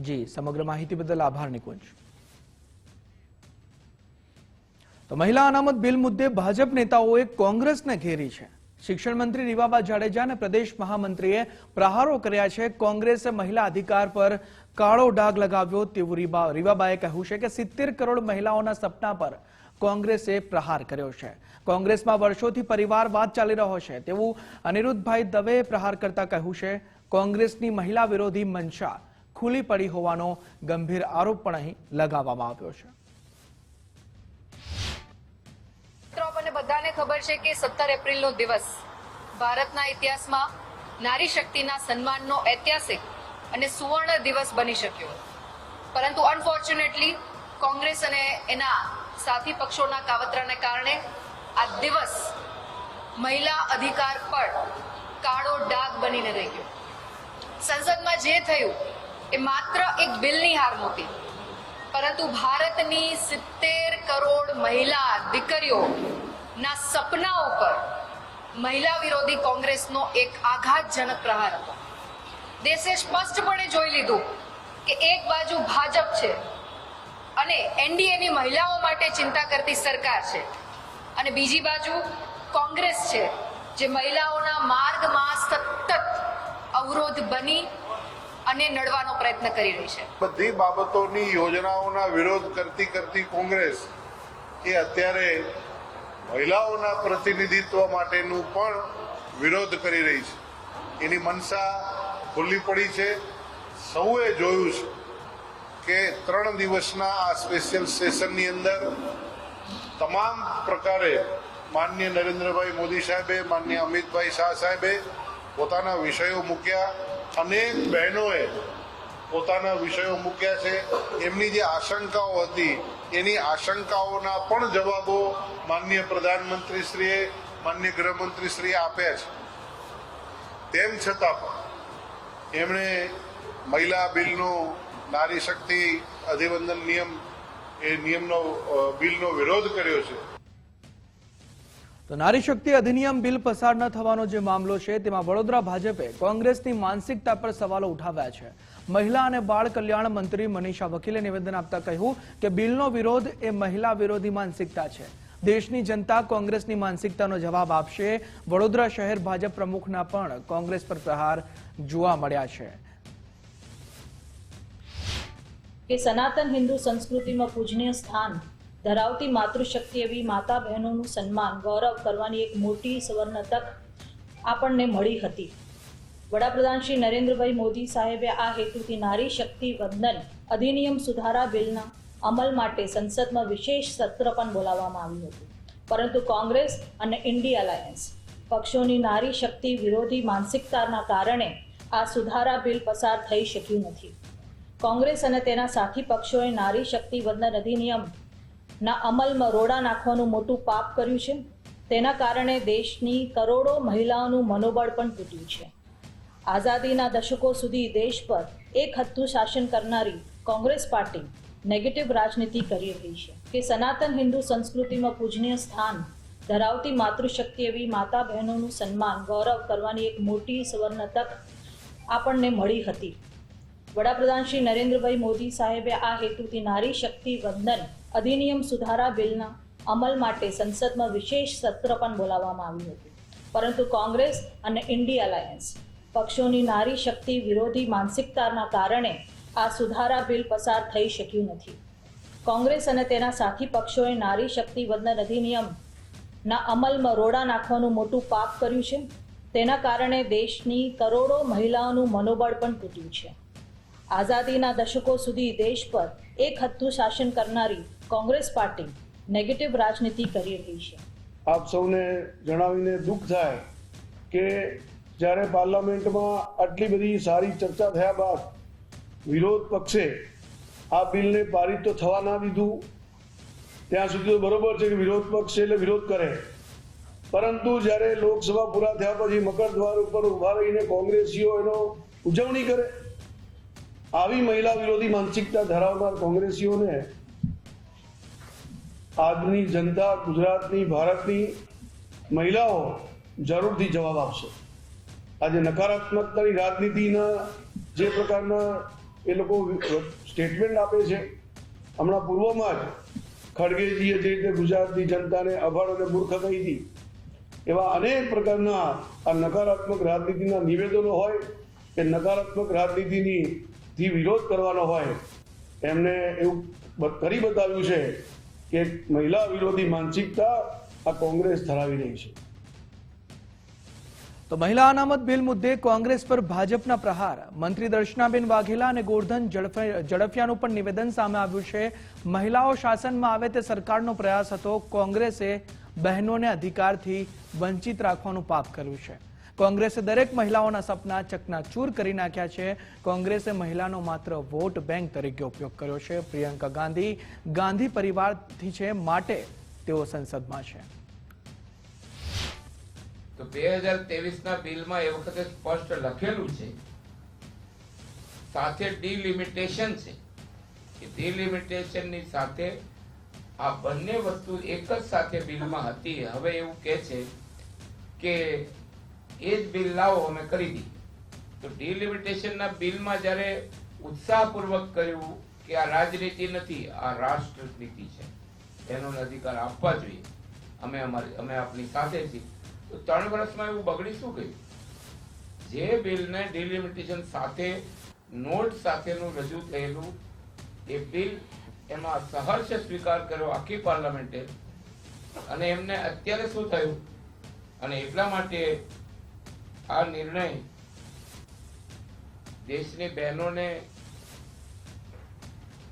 Speaker 19: જી, સમગ્ર માહિતી બદલ આભાર નિકુંજ. તો મહિલા અનામત બિલ મુદ્દે ભાજપ નેતાઓએ કોંગ્રેસને ઘેરી છે. શિક્ષણ મંત્રી રીવાબા જાડેજા અને પ્રદેશ મહામંત્રીએ પ્રહારો કર્યા છે. કોંગ્રેસે મહિલા અધિકાર પર કાળો ડાઘ લગાવ્યો તેવું રીવાબાએ કહ્યું છે કે 70 કરોડ મહિલાઓના સપના પર કોંગ્રેસે પ્રહાર કર્યો છે. કોંગ્રેસમાં વર્ષોથી પરિવારવાદ ચાલી રહ્યો છે તેવું અનિરુદ્ધભાઈ દવેએ પ્રહાર કરતા કહ્યું છે. કોંગ્રેસની મહિલા વિરોધી મંશા ખુલ્લી પડી હોવાનો ગંભીર આરોપ પણ અહીં લગાવવામાં આવ્યો છે.
Speaker 8: આપણને બધાને ખબર છે કે 17 એપ્રિલનો દિવસ ભારતના ઇતિહાસમાં નારી શક્તિના સન્માનનો ઐતિહાસિક અને સુવર્ણ દિવસ બની શક્યો, પરંતુ અનફોર્ચ્યુનેટલી કોંગ્રેસ અને એના સાથી પક્ષોના કાવતરાને કારણે આ દિવસ મહિલા અધિકાર પર કાળો ડાઘ બનીને રહી ગયો. સંસદમાં જે થયું એ માત્ર એક બિલની હાર નહોતી, પરંતુ ભારતની 70 કરોડ મહિલા દીકરીઓના સપના ઉપર મહિલા વિરોધી કોંગ્રેસનો એક આઘાતજનક પ્રહાર હતો. દેશે સ્પષ્ટપણે જોઈ લીધું કે એક બાજુ ભાજપ છે અને એનડીએની મહિલાઓ માટે ચિંતા કરતી સરકાર છે, અને બીજી બાજુ કોંગ્રેસ છે જે મહિલાઓના માર્ગમાં સતત અવરોધ બની અને નડવાનો પ્રયત્ન કરી રહી છે.
Speaker 20: બધી બાબતોની યોજનાઓના વિરોધ કરતી કોંગ્રેસ એ અત્યારે મહિલાઓના પ્રતિનિધિત્વ માટેનું પણ વિરોધ કરી રહી છે. એની મનસા ખુલ્લી પડી છે. સૌએ જોયું છે કે 3 દિવસના આ સ્પેશિયલ સેશનની અંદર તમામ પ્રકારે માનનીય નરેન્દ્રભાઈ મોદી સાહેબે, માનનીય અમિતભાઈ શાહ સાહેબે પોતાના વિષયો મૂક્યા. અનેક બહેનોએ પોતાના વિષયો મૂક્યા છે. એમની જે આશંકાઓ હતી એની આશંકાઓના પણ જવાબો માનનીય પ્રધાનમંત્રીશ્રીએ, માનનીય ગૃહમંત્રીશ્રીએ આપ્યા છે. તેમ છતાં પણ એમણે મહિલા બિલનો, નારી શક્તિ અધિવંદન નિયમ એ નિયમનો બિલનો વિરોધ કર્યો છે.
Speaker 19: તો નારી શક્તિ અધિનિયમ બિલ પસાર ન થવાનો જે મામલો છે તેમાં વડોદરા ભાજપે કોંગ્રેસની માનસિકતા પર સવાલો ઉઠાવ્યા છે. મહિલા અને બાળ કલ્યાણ મંત્રી મનીષા વકીલે નિવેદન આપતા કહ્યું કે બિલનો વિરોધ એ મહિલા વિરોધી માનસિકતા છે. દેશની જનતા કોંગ્રેસની માનસિકતાનો જવાબ આપશે. વડોદરા શહેર ભાજપ પ્રમુખના પણ કોંગ્રેસ પર પ્રહાર જોવા મળ્યા છે.
Speaker 21: કે સનાતન હિન્દુ સંસ્કૃતિમાં પૂજનીય સ્થાન ધરાવતી માતૃશક્તિ એવી માતા બહેનોનું સન્માન ગૌરવ કરવાની એક મોટી સુવર્ણ તક આપણને મળી હતી. વડાપ્રધાન શ્રી નરેન્દ્રભાઈ મોદી સાહેબે આ હેતુથી નારી શક્તિ વંદન અધિનિયમ સુધારા બિલના અમલ માટે સંસદમાં વિશેષ સત્ર પણ બોલાવવામાં આવ્યું હતું, પરંતુ કોંગ્રેસ અને ઇન્ડિયા અલાયન્સ પક્ષોની નારી શક્તિ વિરોધી માનસિકતાના કારણે આ સુધારા બિલ પસાર થઈ શક્યું નથી. કોંગ્રેસ અને તેના સાથી પક્ષોએ નારી શક્તિ વંદન અધિનિયમના અમલમાં રોડા નાખવાનું મોટું પાપ કર્યું છે. તેના કારણે દેશની કરોડો મહિલાઓનું મનોબળ પણ તૂટ્યું છે. આઝાદીના દશકો સુધી દેશ પર એક હથ્થું શાસન કરનારી કોંગ્રેસ પાર્ટી નેગેટિવ રાજનીતિ કરી રહી છે કે સનાતન હિન્દુ સંસ્કૃતિમાં પૂજનીય સ્થાન ધરાવતી માતૃશક્તિ એવી માતા બહેનોનું સન્માન ગૌરવ કરવાની એક મોટી સુવર્ણ તક આપણને મળી હતી. વડાપ્રધાન શ્રી નરેન્દ્રભાઈ મોદી સાહેબે આ હેતુથી નારી શક્તિ વંદન અધિનિયમ સુધારા બિલના અમલ માટે સંસદમાં વિશેષ સત્ર પણ બોલાવવામાં આવ્યું હતું, પરંતુ કોંગ્રેસ અને ઇન્ડિયા અલાયન્સ પક્ષોની નારી શક્તિ વિરોધી માનસિકતાના કારણે આ સુધારા બિલ પસાર થઈ શક્યું નથી. કોંગ્રેસ અને તેના સાથી પક્ષોએ નારી શક્તિ વંદન અધિનિયમના અમલમાં રોડા નાખવાનું મોટું પાપ કર્યું છે. તેના કારણે દેશની કરોડો મહિલાઓનું મનોબળ પણ તૂટ્યું છે. આઝાદીના દશકો સુધી દેશ પર એક હથ્થું શાસન કરનારી કોંગ્રેસ પાર્ટી નેગેટિવ રાજનીતિ કરી રહી છે.
Speaker 6: આપ સૌને જણાવીને દુઃખ થાય કે જ્યારે પાર્લામેન્ટમાં આટલી બધી સારી ચર્ચા થયા બાદ વિરોધ પક્ષે આ બિલને પારિત તો થવા ના દીધું. ત્યાં સુધી તો બરોબર છે કે વિરોધ પક્ષ છે એટલે વિરોધ કરે, પરંતુ જ્યારે લોકસભા પૂરા થયા પછી મકર દ્વાર ઉપર ઉભા રહીને કોંગ્રેસીઓ એનો ઉજવણી કરે, આવી મહિલા વિરોધી માનસિકતા ધરાવનાર કોંગ્રેસીઓને આજની જનતા, ગુજરાતની, ભારતની મહિલાઓ જરૂરથી જવાબ આપશે. આજે નકારાત્મકતાની રાજનીતિના જે પ્રકારના એ લોકો સ્ટેટમેન્ટ આપે છે, હમણાં પૂર્વમાં જ ખડગેજીએ જે રીતે ગુજરાતની જનતાને અભણ અને મૂર્ખ કહી હતી, એવા અનેક પ્રકારના આ નકારાત્મક રાજનીતિના નિવેદનો હોય કે નકારાત્મક રાજનીતિથી વિરોધ કરવાનો હોય, એમને એવું કરી બતાવ્યું છે કે મહિલા વિરોધી માનસિકતા આ કોંગ્રેસ ધરાવી રહી છે.
Speaker 19: તો મહિલા અનામત બિલ મુદ્દે કોંગ્રેસ પર ભાજપના પ્રહાર. મંત્રી દર્શનાબેન વાઘેલા અને ગોરધન ઝડફિયાનું પણ નિવેદન સામે આવ્યું છે. મહિલાઓ શાસનમાં આવે તે સરકારનો પ્રયાસ હતો. કોંગ્રેસે બહેનોને અધિકારથી વંચિત રાખવાનું પાપ કર્યું છે. કોંગ્રેસે દરેક મહિલાઓના સપના ચકનાચૂર કરી નાખ્યા છે. કોંગ્રેસે મહિલાનો માત્ર વોટ બેંક તરીકે ઉપયોગ કર્યો છે. પ્રિયંકા ગાંધી ગાંધી પરિવારથી છે, માટે તેઓ સંસદમાં છે.
Speaker 2: તો 2023ના બિલમાં એ વખતે સ્પષ્ટ લખેલું છે, સાથે ડિલિમિટેશન છે કે ડિલિમિટેશનની સાથે આ બંને વસ્તુ એક જ સાથે બિલમાં હતી. હવે એવું કહે છે કે એ જ બિલ લાવો અમે કરી દઈએ. તો ડિલિમિટેશનના બિલમાં જ્યારે ઉત્સાહપૂર્વક કહ્યું કે આ રાજનીતિ નથી, આ રાષ્ટ્રનીતિ છે, એનો અધિકાર આપવા જોઈએ, અમે આપની સાથે છીએ. તો 3 વર્ષમાં એવું બગડી શું ગયું? જે બિલને ડિલિમિટેશન સાથે નોટ સાથેનું રજૂ થયેલું એ બિલ, એમાં સહર્ષ સ્વીકાર કર્યો આખી પાર્લામેન્ટે, અને એમને અત્યારે શું થયું? અને એટલા માટે આ નિર્ણય દેશની બહેનોને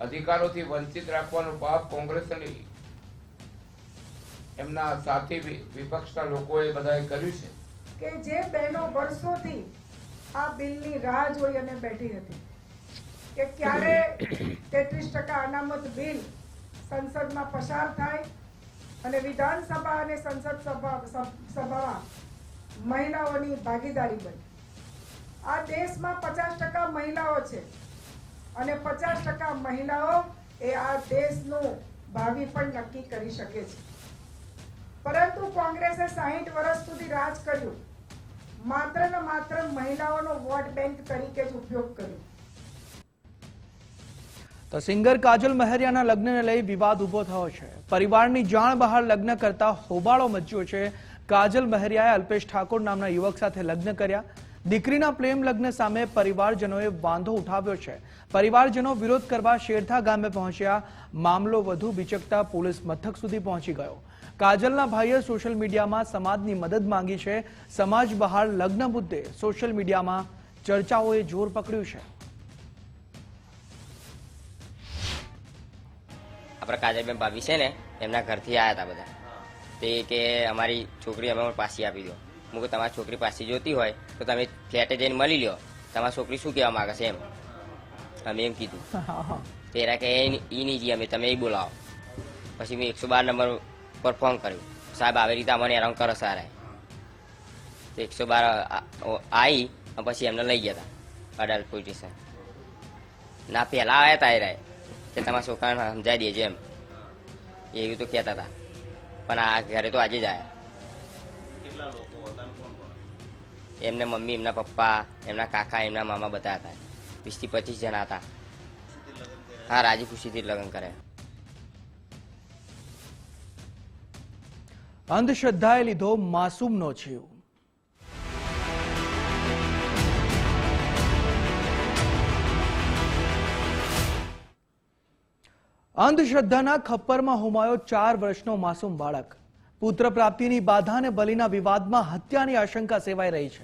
Speaker 2: અધિકારોથી વંચિત રાખવાનું પાપ કોંગ્રેસ અને એમના સાથી વિપક્ષના લોકોએ બધાએ કર્યું છે.
Speaker 22: કે જે બહેનો વર્ષોથી આ બિલની રાહ જોઈ અને બેઠી હતી કે ક્યારે 33% અનામત બિલ સંસદમાં પસાર થાય અને વિધાનસભા અને સંસદ સભામાં મહિલાઓની ભાગીદારી બને. આ દેશમાં 50% મહિલાઓ છે અને 50% મહિલાઓ એ આ દેશનું ભાવિ પણ નક્કી કરી શકે છે. પરંતુ કોંગ્રેસે 60 વર્ષ સુધી રાજ કર્યું, માત્ર ને માત્ર મહિલાઓનો વોટ બેંક તરીકે જ ઉપયોગ કર્યો.
Speaker 19: તો સિંગર કાજલ મહેરિયાના લગ્નને લઈ વિવાદ ઉભો થયો છે. પરિવારની જાણ બહાર લગ્ન કરતા હોબાળો મચ્યો છે. કાજલ મહેરિયાએ અલ્પેશ ઠાકોર નામના યુવક સાથે લગ્ન કર્યા. દીકરીના પ્રેમ લગ્ન સામે પરિવારજનોએ વાંધો ઉઠાવ્યો છે. પરિવારજનો વિરોધ કરવા શેરથા ગામે પહોંચ્યા. મામલો વધુ બીચકતા પોલીસ મથક સુધી પહોંચી ગયો. કાજલના ભાઈએ સોશિયલ મીડિયામાં સમાજની મદદ માંગી છે. સમાજ બહાર લગ્ન મુદ્દે સોશિયલ મીડિયામાં ચર્ચાઓએ જોર પકડ્યું છે.
Speaker 23: આપણા કાજલબેન ભાભી છે ને, એમના ઘરથી આવ્યા હતા બધા. તે કે અમારી છોકરી અમે પાછી આપી દો. હું કે તમારી છોકરી પાછી જોતી હોય તો તમે ફ્લેટે જઈને મળી લો, તમારી છોકરી શું કહેવા માંગે છે એમ અમે એમ કીધું. તેરા કે એ નહીં જઈએ અમે, તમે એ બોલાવો. પછી મેં 112 નંબર પર ફોન કર્યો, સાહેબ આવી રીતે અમને હેરાન કરો સારા. 112 આવી પછી એમને લઈ ગયા હતા અડાલજ પોલીસ સ્ટેશન. ના પહેલા આવ્યા હતા એ કે તમારા છોકરાને સમજાવી દેજે એમ, એવું તો કહેતા હતા. પણ આ ઘરે તો આજે જ આવ્યા. એમને મમ્મી, એમના પપ્પા, એમના કાકા, એમના મામા બધા હતા. 20 થી 25 જણા હતા. હા, રાજી ખુશીથી લગ્ન કર્યા.
Speaker 19: અંધશ્રદ્ધાએ લીધો માસૂમનો જીવ. અંધશ્રદ્ધાના ખપ્પરમાં હોમાયો 4 વર્ષનો માસૂમ બાળક. પુત્ર પ્રાપ્તિની બાધા અને બલિના વિવાદમાં હત્યાની આશંકા સેવાઈ રહી છે.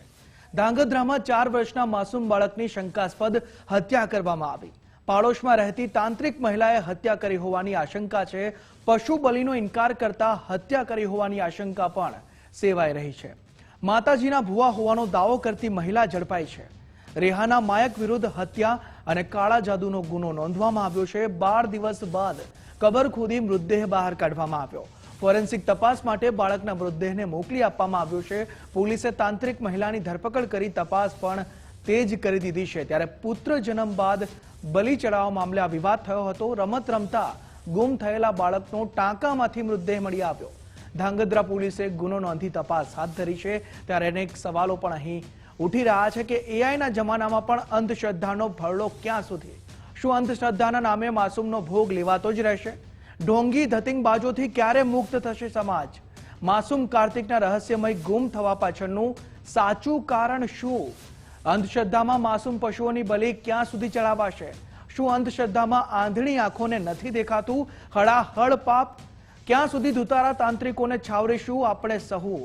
Speaker 19: ધાંગધ્રામાં 4 વર્ષના માસૂમ બાળકની શંકાસ્પદ હત્યા કરવામાં આવી. પાડોશમાં રહેતી તાંત્રિક મહિલાએ હત્યા કરી હોવાની આશંકા છે. પશુ બલિનો ઇનકાર કરતા હત્યા કરી હોવાની આશંકા પણ સેવાઈ રહી છે. માતાજીના ભુવા હોવાનો દાવો કરતી મહિલા ઝડપાઈ છે. રેહાના માયક વિરુદ્ધ હત્યા અને કાળા જાદુનો ગુનો નોંધવામાં આવ્યો છે. 12 દિવસ બાદ કબર ખોદી મૃતદેહ બહાર કાઢવામાં આવ્યો. ફોરેન્સિક તપાસ માટે બાળકના મૃતદેહને મોકલી આપવામાં આવ્યો છે. પોલીસે તાંત્રિક મહિલાની ધરપકડ કરી તપાસ પણ તેજ કરી દીધી છે. ત્યારે પુત્ર જન્મ બાદ બલિ ચડાવવા મામલે આ વિવાદ થયો હતો. રમત રમતા ગુમ થયેલા બાળકનો ટાંકામાંથી મૃતદેહ મળી આવ્યો. ધાંગધ્રા પોલીસે ગુનો નોંધી તપાસ હાથ ધરી છે. ત્યારે અનેક સવાલો પણ અહીં ઉઠી રહ્યા છે કે એઆઈના જમાનામાં પણ અંધશ્રદ્ધાનો ભરડો ક્યાં સુધી? શું અંધશ્રદ્ધાના નામે માસૂમનો ભોગ લેવાતો જ રહેશે? ઢોંગી ધતિંગબાજોથી ક્યારે મુક્ત થશે સમાજ? માસૂમ કાર્તિકના રહસ્યમય ગુમ થવા પાછળનું સાચું કારણ શું? અંધશ્રદ્ધામાં માસૂમ પશુઓની બલિ ક્યાં સુધી ચડાવાશે? શું અંધશ્રદ્ધામાં આંધળી આંખોને નથી દેખાતું હળાહળ પાપ? ક્યાં સુધી ધુતારા તાંત્રિકોને છાવરીશું આપણે સહુ?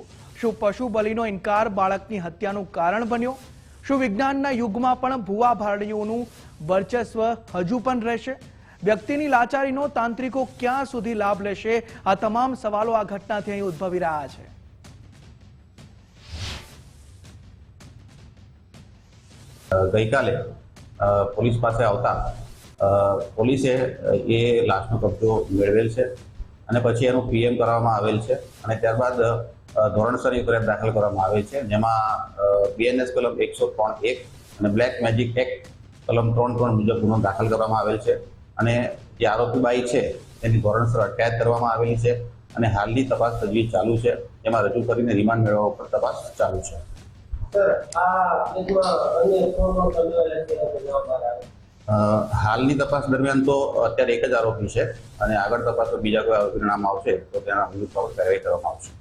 Speaker 19: શું પશુ બલિનો ઇનકાર બાળકની હત્યાનું કારણ બન્યો? શું વિજ્ઞાનના યુગમાં પણ ભુવા ભારતીયોનું વર્ચસ્વ હજુ પણ રહેશે? વ્યક્તિની લાચારીનો તાંત્રિકો ક્યાં સુધી લાભ લેશે? આ તમામ સવાલો આ ઘટનાથી અહીં ઉદ્ભવી રહ્યા છે.
Speaker 3: ગઈકાલે પોલીસ પાસે આવતા પોલીસે એ લાશનો કબજો મેળવેલ છે અને પછી એનું પીએમ કરવામાં આવેલ છે અને ત્યારબાદ ધોરણસરની ફરિયાદ દાખલ કરવામાં આવેલ છે, જેમાં બીએનએસ કલમ 103(1) અને બ્લેક મેજિક એક્ટ કલમ 3(3) મુજબ ગુનો દાખલ કરવામાં આવેલ છે અને જે આરોપી બાઈ છે તેની ધોરણસર અટકાયત કરવામાં આવેલી છે અને હાલની તપાસ તજવીજ ચાલુ છે, જેમાં રજૂ કરીને રિમાન્ડ મેળવવા ઉપર તપાસ ચાલુ છે. હાલની તપાસ દરમિયાન તો અત્યારે એક જ આરોપી છે અને આગળ તપાસમાં બીજા કોઈ આરોપીનું નામ આવશે તો તેના વિરુદ્ધ કાર્યવાહી કરવામાં આવશે.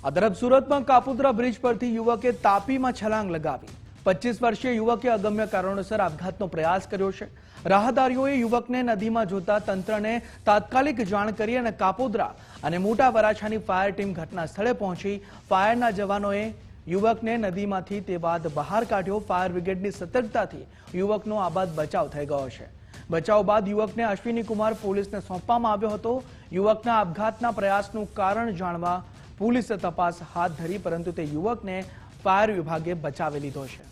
Speaker 19: આ તરફ સુરતમાં કાપોદ્રા બ્રિજ પરથી યુવકે તાપીમાં છલાંગ લગાવી. 25 વર્ષીય યુવકે અગમ્ય કારણોસર આપઘાતનો પ્રયાસ કર્યો છે. રાહદારીઓએ યુવકને નદીમાં જોતા તંત્રને તાત્કાલિક જાણ કરી અને કાપોદ્રા અને મોટા વરાછાની ફાયર ટીમ ઘટના સ્થળે પહોંચી. ફાયરના જવાનોએ યુવકને નદીમાંથી તે બાદ બહાર કાઢ્યો. ફાયર બ્રિગેડની સતર્કતાથી યુવકનો આબાદ બચાવ થઈ ગયો છે. બચાવ બાદ યુવકને અશ્વિની કુમાર પોલીસને સોંપવામાં આવ્યો હતો. યુવકના આપઘાતના પ્રયાસનું કારણ જાણવા પોલીસે તપાસ હાથ ધરી, પરંતુ તે યુવકને ફાયર વિભાગે બચાવી લીધો છે.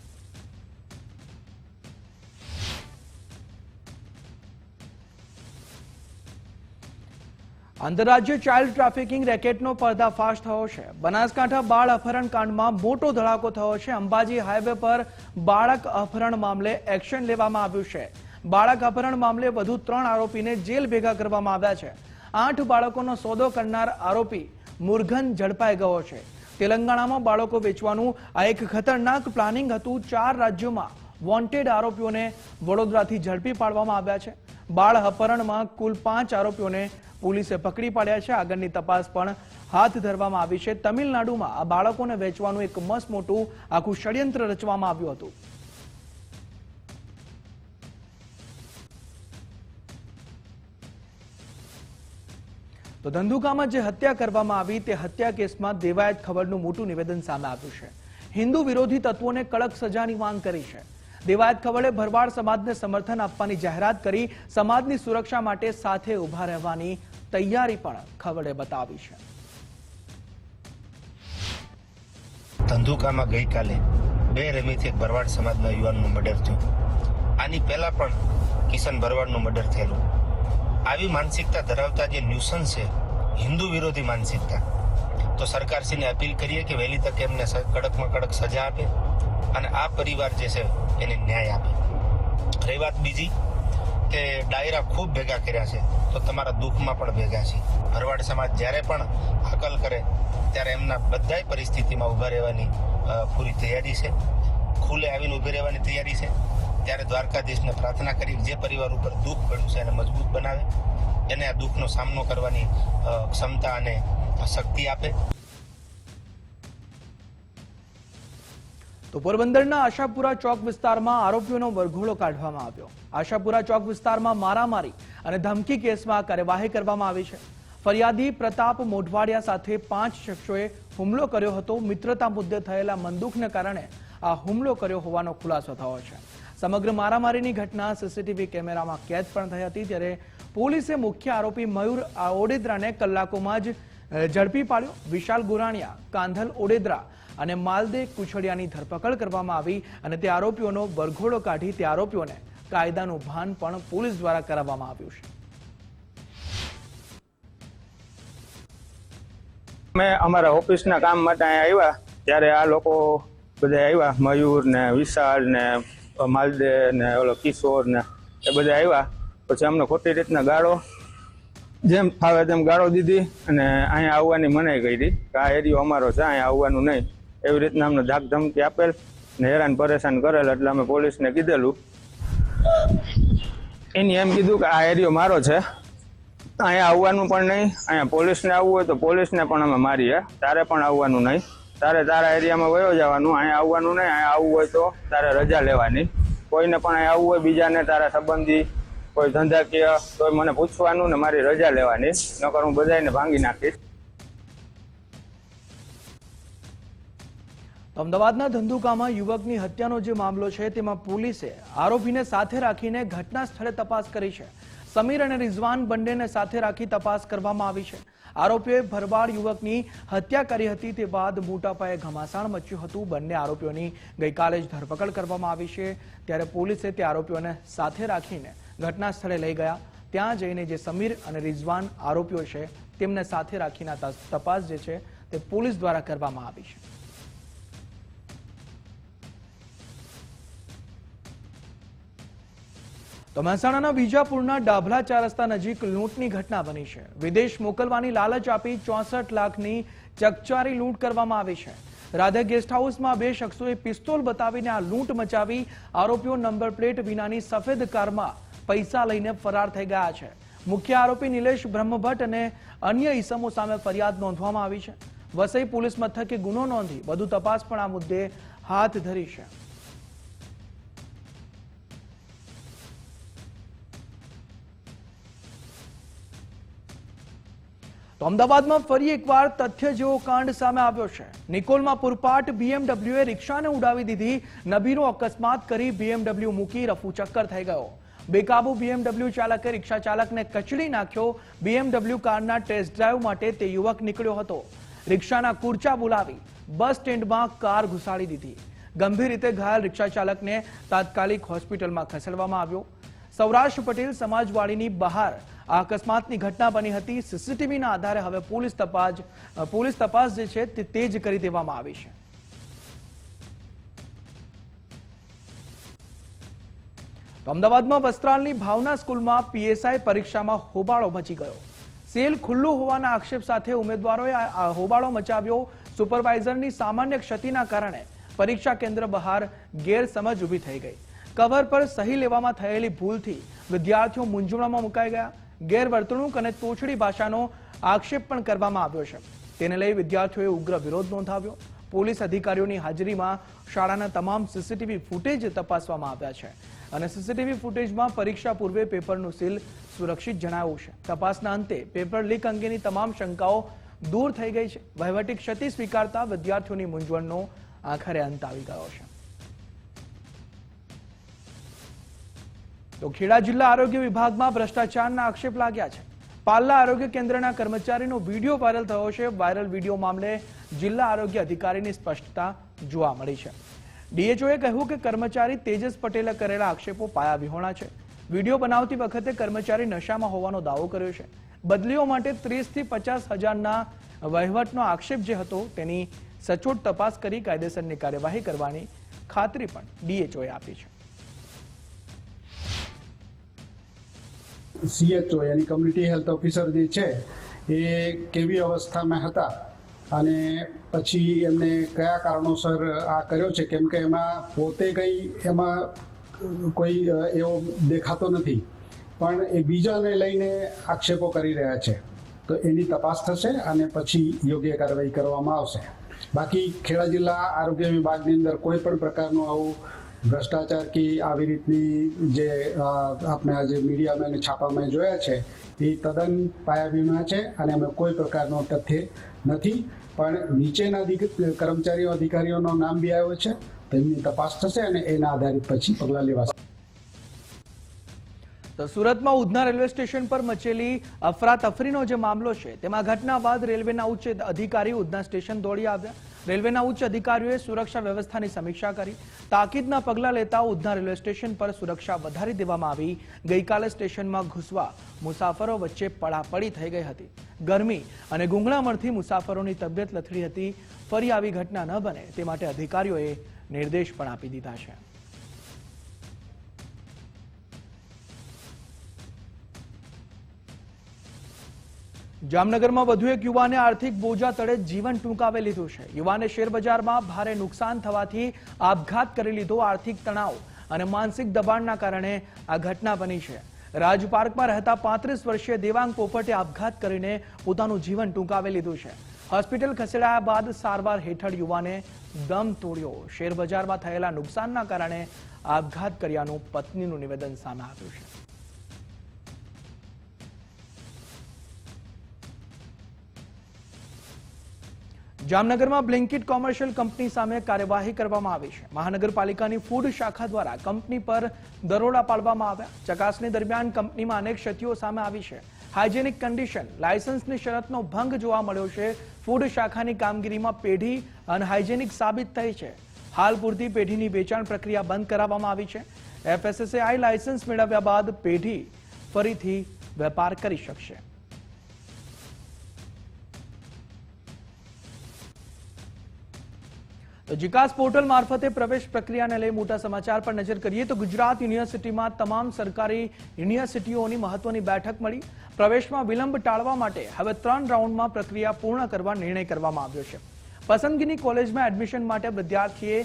Speaker 19: આંતરરાજ્ય ચાઇલ્ડ ટ્રાફિકિંગ રેકેટનો પર્દાફાશ થયો છે. બનાસકાંઠા બાળ અપહરણ કાંડમાં મોટો ધડાકો થયો છે. અંબાજી હાઈવે પર બાળક અપહરણ મામલે એક્શન લેવામાં આવ્યું છે. બાળક અપહરણ મામલે વધુ 3 આરોપીને જેલ ભેગા કરવામાં આવ્યા છે. 8 બાળકોનો સોદો કરનાર આરોપી મુરઘન ઝડપાઈ ગયો છે. તેલંગાણામાં બાળકો વેચવાનું આ એક ખતરનાક પ્લાનિંગ હતું. 4 રાજ્યોમાં વોન્ટેડ આરોપીઓને વડોદરાથી ઝડપી પાડવામાં આવ્યા છે. બાળ અપહરણમાં કુલ 5 આરોપીઓને પોલીસે પકડી પાડ્યા છે. આગળની તપાસ પણ હાથ ધરવામાં આવી છે. તમિલનાડુમાં આ બાળકોને વેચવાનું એક મસ્ત મોટું આખું ષડયંત્ર રચવામાં આવ્યું હતું. તો ધંધુકામાં જે હત્યા કરવામાં આવી તે હત્યા કેસમાં દેવાયત ખબરનું મોટું નિવેદન સામે આવ્યું છે. હિન્દુ વિરોધી તત્વોને કડક સજાની માંગ કરી છે. દેવાયત ખબરે ભરવાડ સમાજને સમર્થન આપવાની જાહેરાત કરી. સમાજની સુરક્ષા માટે સાથે ઉભા રહેવાની તૈયારી પણ ખબરે બતાવી છે.
Speaker 4: ધંધુકામાં ગઈકાલે બેરહેમીથી એક ભરવાડ સમાજના યુવાનનું મર્ડર થયું. આની પહેલા પણ કિશન ભરવાડનું મર્ડર થયેલું. આવી માનસિકતા ધરાવતા જે ન્યુસન્સ છે, હિન્દુ વિરોધી માનસિકતા, તો સરકારશ્રીને અપીલ કરીએ કે વહેલી તકે એમને કડકમાં કડક સજા આપે અને આ પરિવાર જે છે એને ન્યાય આપે. રહી વાત બીજી કે ડાયરા ખૂબ ભેગા કર્યા છે તો તમારા દુઃખમાં પણ ભેગા છે. ભરવાડ સમાજ જ્યારે પણ હાકલ કરે ત્યારે એમના બધાય પરિસ્થિતિમાં ઊભા રહેવાની પૂરી તૈયારી છે. ખુલ્લે આવીને ઊભી રહેવાની તૈયારી છે. ત્યારે દ્વારકાધીશને પ્રાર્થના કરી જે પરિવાર ઉપર દુઃખ પડ્યું છે એને મજબૂત બનાવે, એને આ દુઃખનો સામનો કરવાની ક્ષમતા અને શક્તિ આપે.
Speaker 19: તો પોરબંદરના આશાપુરા ચોક વિસ્તારમાં આરોપીઓનો વરઘોડો કાઢવામાં આવ્યો. આશાપુરા ચોક વિસ્તારમાં મારામારી અને ધમકી કેસમાં કાર્યવાહી કરવામાં આવી છે. ફરિયાદી પ્રતાપ મોઢવાડિયા સાથે 5 શખ્સોએ હુમલો કર્યો હતો. મિત્રતા મુદ્દે થયેલા મનદુખને કારણે આ હુમલો કર્યો હોવાનો ખુલાસો થયો છે. સમગ્ર મારામારીની ઘટના સીસીટીવી કેમેરામાં કેદ પણ થઈ હતી. ત્યારે પોલીસે મુખ્ય આરોપી મયુર ઓડેદરાને કલાકોમાં જ ઝડપી પાડ્યો. વિશાલ ગુરાણિયા, કાંધલ ઓડેદરા અને માલદે કુછડિયાની ધરપકડ કરવામાં આવી અને તે આરોપીઓનો વરઘોડો કાઢી તે આરોપીઓને કાયદાનું ભાન પણ પોલીસ દ્વારા કરાવવામાં આવ્યું છે.
Speaker 5: અમે અમારા ઓફિસના કામ માટે અહીંયા આવ્યા ત્યારે આ લોકો બધા આવ્યા, મયુર ને વિશાલ ને માલદે ને ઓલો કિશોર ને એ બધા આવ્યા. પછી અમને ખોટી રીતના ગાળો જેમ ફાવે તેમ ગાળો દીધી અને અહીંયા આવવાની મનાઈ કરી કે આ એરિયો અમારો છે, અહીંયા આવવાનું નહીં, એવી રીતના અમને ધાક ધમકી આપેલ ને હેરાન પરેશાન કરેલ. એટલે અમે પોલીસને કીધેલું, એની એમ કીધું કે આ એરિયો મારો છે, અહીંયા આવવાનું પણ નહીં, અહીંયા પોલીસને આવવું હોય તો પોલીસને પણ અમે મારીએ, તારે પણ આવવાનું નહીં, તારે તારા એરિયામાં વયો જવાનું, અહીંયા આવવાનું નહીં, અહીંયા આવવું હોય તો તારે રજા લેવાની, કોઈને પણ અહીંયા આવવું હોય બીજાને, તારા સંબંધી કોઈ ધંધાકીય તો મને પૂછવાનું ને મારી રજા લેવાની, નકર હું બધાને ભાંગી નાખીશ.
Speaker 19: અમદાવાદના ધંધુકામાં યુવકની હત્યાનો જે મામલો છે તેમાં પોલીસે આરોપીને સાથે રાખીને ઘટના સ્થળે તપાસ કરી છે. સમીર અને રિઝવાન બંનેને સાથે રાખી તપાસ કરવામાં આવી છે. આરોપીઓએ ભરવાડ યુવકની હત્યા કરી હતી. તે બાદ મોટા પાયે ઘમાસાણ મચ્યું હતું. બંને આરોપીઓની ગઈકાલે જ ધરપકડ કરવામાં આવી છે. ત્યારે પોલીસે તે આરોપીઓને સાથે રાખીને ઘટના સ્થળે લઈ ગયા. ત્યાં જઈને જે સમીર અને રિઝવાન આરોપીઓ છે તેમને સાથે રાખીને તપાસ જે છે તે પોલીસ દ્વારા કરવામાં આવી છે. તો મહેસાણાના વિજાપુરના ડાભલા 4 રસ્તા નજીક લૂંટની ઘટના બની છે. વિદેશ મોકલવાની લાલચ આપી 64 લાખની ચકચારી લૂંટ કરવામાં આવી છે. રાધે ગેસ્ટ હાઉસમાં 2 શખ્સોએ પિસ્તોલ બતાવીને આ લૂંટ મચાવી. આરોપીઓ નંબર પ્લેટ વિનાની સફેદ કારમાં પૈસા લઈને ફરાર થઈ ગયા છે. મુખ્ય આરોપી નિલેશ બ્રહ્મભટ્ટ અને અન્ય ઈસમો સામે ફરિયાદ નોંધવામાં આવી છે. વસઈ પોલીસ મથકે ગુનો નોંધી વધુ તપાસ પણ આ મુદ્દે હાથ ધરી છે. તો અમદાવાદમાં ફરી એકવાર તથ્ય જેવો કાંડ સામે આવ્યો છે. નિકોલમાં પૂરપાટ BMW રિક્ષાને ઉડાવી દીધી. નબીનો અકસ્માત કરી BMW મૂકી રફુચક્કર થઈ ગયો. બેકાબુ BMW ચાલકે રિક્ષા ચાલકને કચડી નાખ્યો. BMW કારના ટેસ્ટ ડ્રાઈવ માટે તે યુવક નીકળ્યો હતો. રિક્ષાના કુરચા બોલાવી બસ સ્ટેન્ડમાં કાર ઘુસાડી દીધી. ગંભીર રીતે ઘાયલ રિક્ષા ચાલકને તાત્કાલિક હોસ્પિટલમાં ખસેડવામાં આવ્યો. સૌરાષ્ટ્ર પટેલ સમાજવાડીની બહાર આ અકસ્માતની ઘટના બની હતી. સીસીટીવીના આધારે હવે પોલીસ તપાસ જે છે તે તેજ કરી દેવામાં આવી છે. અમદાવાદમાં વસ્ત્રાલની ભાવના સ્કૂલમાં PSI પરીક્ષામાં હોબાળો મચી ગયો. સેલ ખુલ્લું હોવાના આક્ષેપ સાથે ઉમેદવારોએ હોબાળો મચાવ્યો. સુપરવાઇઝરની સામાન્ય ક્ષતિના કારણે પરીક્ષા કેન્દ્ર બહાર ગેરસમજ ઊભી થઈ ગઈ. કવર પર સહી લેવામાં થયેલી ભૂલથી વિદ્યાર્થીઓ મૂંઝવણમાં મુકાઈ ગયા. ગેરવર્તણૂક અને તોછડી ભાષાનો આક્ષેપ પણ કરવામાં આવ્યો છે. તેને લઈ વિદ્યાર્થીઓએ ઉગ્ર વિરોધ નોંધાવ્યો. પોલીસ અધિકારીઓની હાજરીમાં શાળાના તમામ CCTV ફૂટેજ તપાસવામાં આવ્યા છે અને CCTV ફૂટેજમાં પરીક્ષા પૂર્વે પેપરનું સીલ સુરક્ષિત જણાવ્યું છે. તપાસના અંતે પેપર લીક અંગેની તમામ શંકાઓ દૂર થઈ ગઈ છે. વહીવટી ક્ષતિ સ્વીકારતા વિદ્યાર્થીઓની મૂંઝવણનો આખરે અંત આવી ગયો છે. તો ખેડા જિલ્લા આરોગ્ય વિભાગમાં ભ્રષ્ટાચારના આક્ષેપ લાગ્યા છે. પાલ્લા આરોગ્ય કેન્દ્રના કર્મચારીનો વિડીયો વાયરલ થયો છે. વાયરલ વિડીયો મામલે જિલ્લા આરોગ્ય અધિકારીની સ્પષ્ટતા જોવા મળી છે. DHOએ કહ્યું કે કર્મચારી તેજસ પટેલે કરેલા આક્ષેપો પાયાવિહોણા છે. વિડીયો બનાવતી વખતે કર્મચારી નશામાં હોવાનો દાવો કર્યો છે. બદલીઓ માટે 30 થી 50 હજારના વહીવટનો આક્ષેપ જે હતો તેની સચોટ તપાસ કરી કાયદેસરની કાર્યવાહી કરવાની ખાતરી પણ DHOએ આપી છે.
Speaker 7: CHO યાની કમ્યુનિટી હેલ્થ ઓફિસર જે છે એ કેવી અવસ્થામાં હતા અને પછી એમને કયા કારણોસર આ કર્યો છે, કેમ કે એમાં પોતે કંઈ એમાં કોઈ એવો દેખાતો નથી, પણ એ બીજાને લઈને આક્ષેપો કરી રહ્યા છે. તો એની તપાસ થશે અને પછી યોગ્ય કાર્યવાહી કરવામાં આવશે. બાકી ખેડા જિલ્લા આરોગ્ય વિભાગની અંદર કોઈ પણ પ્રકારનું આવું ભ્રષ્ટાચાર કે આવી રીતની જે આપણે આજે મીડિયામાં અને છાપામાં જોયા છે એ તદ્દન પાયાવિહોણા છે અને અમે કોઈ પ્રકારનો તથ્ય નથી. પણ નીચેના કર્મચારીઓ અધિકારીઓનું નામ બી આવ્યો છે, તેમની તપાસ થશે અને એના આધારિત પછી પગલાં લેવાશે.
Speaker 19: તો સુરતમાં ઉધના રેલવે સ્ટેશન પર મચેલી અફરાતફરીનો જે મામલો છે તેમાં ઘટના બાદ રેલવેના ઉચ્ચ અધિકારી ઉધના સ્ટેશન દોડી આવ્યા. રેલવેના ઉચ્ચ અધિકારીઓએ સુરક્ષા વ્યવસ્થાની સમીક્ષા કરી. તાકીદના પગલાં લેતા ઉધના રેલવે સ્ટેશન પર સુરક્ષા વધારી દેવામાં આવી. ગઈકાલે સ્ટેશનમાં ઘૂસવા મુસાફરો વચ્ચે પડાપડી થઈ ગઈ હતી. ગરમી અને ગુંગળામણથી મુસાફરોની તબિયત લથડી હતી. ફરી આવી ઘટના ન બને તે માટે અધિકારીઓએ નિર્દેશ પણ આપી દીધા છે. જામનગરમાં વધુ એક યુવાને આર્થિક બોજા તળે જીવન ટૂંકાવી લીધું છે. યુવાને શેરબજારમાં ભારે નુકસાન થવાથી આપઘાત કરી લીધો. આર્થિક તણાવ અને માનસિક દબાણના કારણે આ ઘટના બની છે. રાજપાર્કમાં રહેતા 35 વર્ષીય દેવાંગ પોપટે આપઘાત કરીને પોતાનું જીવન ટૂંકાવી લીધું છે. હોસ્પિટલ ખસેડાયા બાદ સારવાર હેઠળ યુવાને દમ તોડ્યો. શેરબજારમાં થયેલા નુકસાનના કારણે આપઘાત કર્યાનું પત્નીનું નિવેદન સામે આવ્યું છે. જામનગરમાં બ્લિંકિટ કોમર્શિયલ કંપની સામે કાર્યવાહી કરવામાં આવી છે. મહાનગરપાલિકાની ફૂડ શાખા દ્વારા કંપની પર દરોડા પાડવામાં આવ્યા. ચકાસણી દરમિયાન કંપનીમાં અનેક ક્ષતિઓ સામે આવી છે. હાઇજેનિક કન્ડિશન, લાયસન્સની શરતનો ભંગ જોવા મળ્યો છે. ફૂડ શાખાની કામગીરીમાં પેઢી અનહાઇજેનિક સાબિત થઈ છે. હાલ પૂરતી પેઢીની વેચાણ પ્રક્રિયા બંધ કરાવવામાં આવી છે. FSSAI લાયસન્સ મેળવ્યા બાદ પેઢી ફરીથી વેપાર કરી શકશે. જીકાસ પોર્ટલ મારફતે પ્રવેશ પ્રક્રિયાને લઈ મોટા સમાચાર પર નજર કરીએ તો ગુજરાત યુનિવર્સિટીમાં તમામ સરકારી યુનિવર્સિટીઓની મહત્વની બેઠક મળી. પ્રવેશમાં વિલંબ ટાળવા માટે હવે 3 રાઉન્ડમાં પ્રક્રિયા પૂર્ણ કરવા નિર્ણય કરવામાં આવ્યો છે. પસંદગીની કોલેજમાં એડમિશન માટે વિદ્યાર્થીએ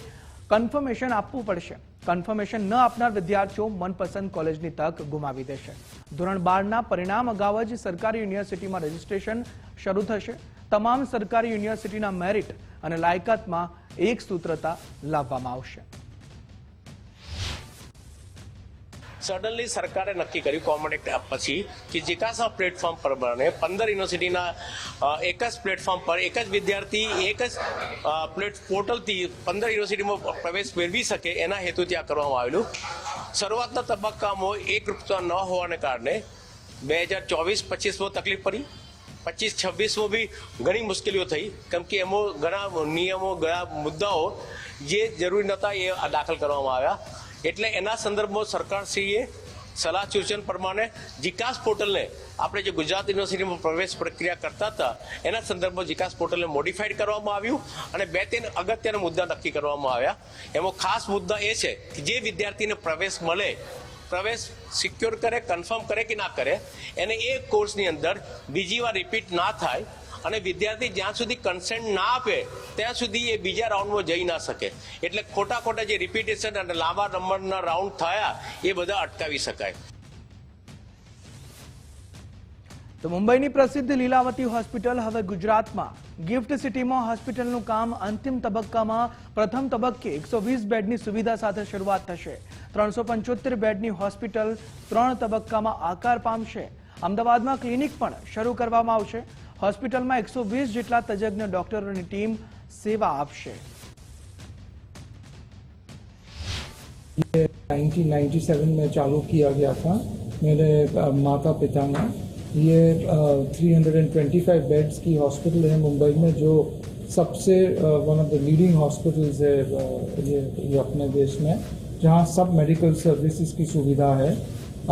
Speaker 19: કન્ફર્મેશન આપવું પડશે. કન્ફર્મેશન ન આપનાર વિદ્યાર્થીઓ મનપસંદ કોલેજની તક ગુમાવી દેશે. ધોરણ 12ના પરિણામ અગાઉ જ સરકારી યુનિવર્સિટીમાં રજીસ્ટ્રેશન શરૂ થશે. તમામ સરકારી યુનિવર્સિટીના મેરિટ અને લાયકાતમાં એક સૂત્રતા લાવવામાં આવશે.
Speaker 9: સડનલી સરકારે નક્કી કર્યું કોમન એક્ટ પછી કે જીકાસના પ્લેટફોર્મ પર બને 15 યુનિવર્સિટીના એક જ પ્લેટફોર્મ પર એક જ વિદ્યાર્થી એક જ પોર્ટલથી 15 યુનિવર્સિટીમાં પ્રવેશ મેળવી શકે એના હેતુથી આ કરવામાં આવેલું. શરૂઆતના તબક્કામાં એકરૂપતા ન હોવાને કારણે 2024-25માં તકલીફ પડી. 25-26માં બી ઘણી મુશ્કેલીઓ થઈ કેમ કે એમાં ઘણા નિયમો ઘણા મુદ્દાઓ જે જરૂરી નહોતા એ દાખલ કરવામાં આવ્યા. એટલે એના સંદર્ભમાં સરકારશ્રીએ સલાહ સૂચન પ્રમાણે જીકાસ પોર્ટલને આપણે જે ગુજરાત યુનિવર્સિટીમાં પ્રવેશ પ્રક્રિયા કરતા હતા એના સંદર્ભમાં જીકાસ પોર્ટલને મોડિફાઈડ કરવામાં આવ્યું અને 2-3 અગત્યના મુદ્દા નક્કી કરવામાં આવ્યા. એમાં ખાસ મુદ્દા એ છે કે જે વિદ્યાર્થીને પ્રવેશ મળે, પ્રવેશ સિક્યોર કરે, કન્ફર્મ કરે કે ના કરે, એને એ કોર્સની અંદર બીજી વાર રિપીટ ના થાય અને વિદ્યાર્થી જ્યાં સુધી કન્સેન્ટ ના આપે ત્યાં સુધી એ બીજા રાઉન્ડમાં જઈ ના શકે. એટલે ખોટા જે રિપીટેશન અને લાંબા નંબરના રાઉન્ડ થયા એ બધા અટકાવી શકાય.
Speaker 19: તો મુંબઈની પ્રસિદ્ધ લીલાવતી હોસ્પિટલ હવે ગુજરાતમાં ગિફ્ટ સિટીમાં હોસ્પિટલનું કામ અંતિમ તબક્કામાં પ્રથમ તબક્કે 120 બેડની સુવિધા સાથે શરૂઆત થશે. 375 બેડની હોસ્પિટલ 3 તબક્કામાં આકાર પામશે. અમદાવાદમાં ક્લિનિક પણ શરૂ કરવામાં આવશે. હોસ્પિટલમાં 120 જેટલા તજજ્ઞ ડોક્ટરોની ટીમ સેવા આપશે.
Speaker 10: 1997 में चालू किया गया था मेरे माता पिता ने. ये 325 बेड्स की हॉस्पिटल है मुंबई में जो सबसे one of the leading hospitals है ये अपने देश में, जहाँ सब मेडिकल सर्विसेज की सुविधा है.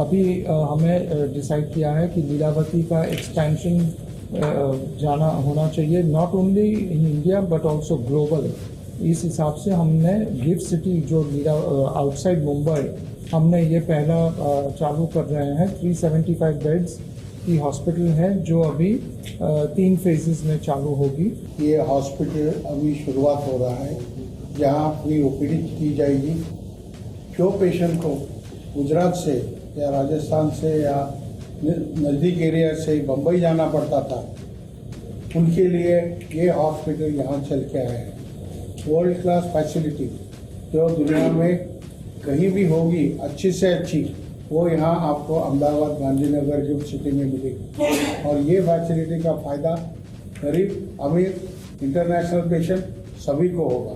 Speaker 10: अभी हमें डिसाइड किया है कि लीलावती का एक्सपेंशन जाना होना चाहिए, not only in India but also global. इस हिसाब से हमने गिफ्ट सिटी जो आउटसाइड मुंबई हमने ये पहला चालू कर रहे हैं. 375 बेड्स की हॉस्पिटल है जो अभी 3 फेजेस में चालू होगी.
Speaker 11: ये हॉस्पिटल अभी शुरुआत हो रहा है जहाँ अपनी ओपीडी की जाएगी. जो पेशेंट को गुजरात से या राजस्थान से या नज़दीक एरिया से बम्बई जाना पड़ता था उनके लिए ये हॉस्पिटल यहाँ चल के आए हैं। वर्ल्ड क्लास फैसिलिटी जो दुनिया में कहीं भी होगी अच्छी से अच्छी, वो यहाँ आपको अहमदाबाद गांधीनगर गिफ्ट सिटी में मिलेगी। और ये फैसिलिटी का फायदा गरीब, अमीर, इंटरनेशनल पेशेंट सभी को होगा।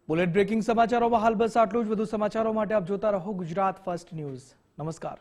Speaker 19: બુલેટ બ્રેકિંગ સમાચારોમાં હાલ બસ આટલું જ. વધુ સમાચારો માટે આપ જોતા રહો ગુજરાત ફર્સ્ટ ન્યૂઝ. નમસ્કાર.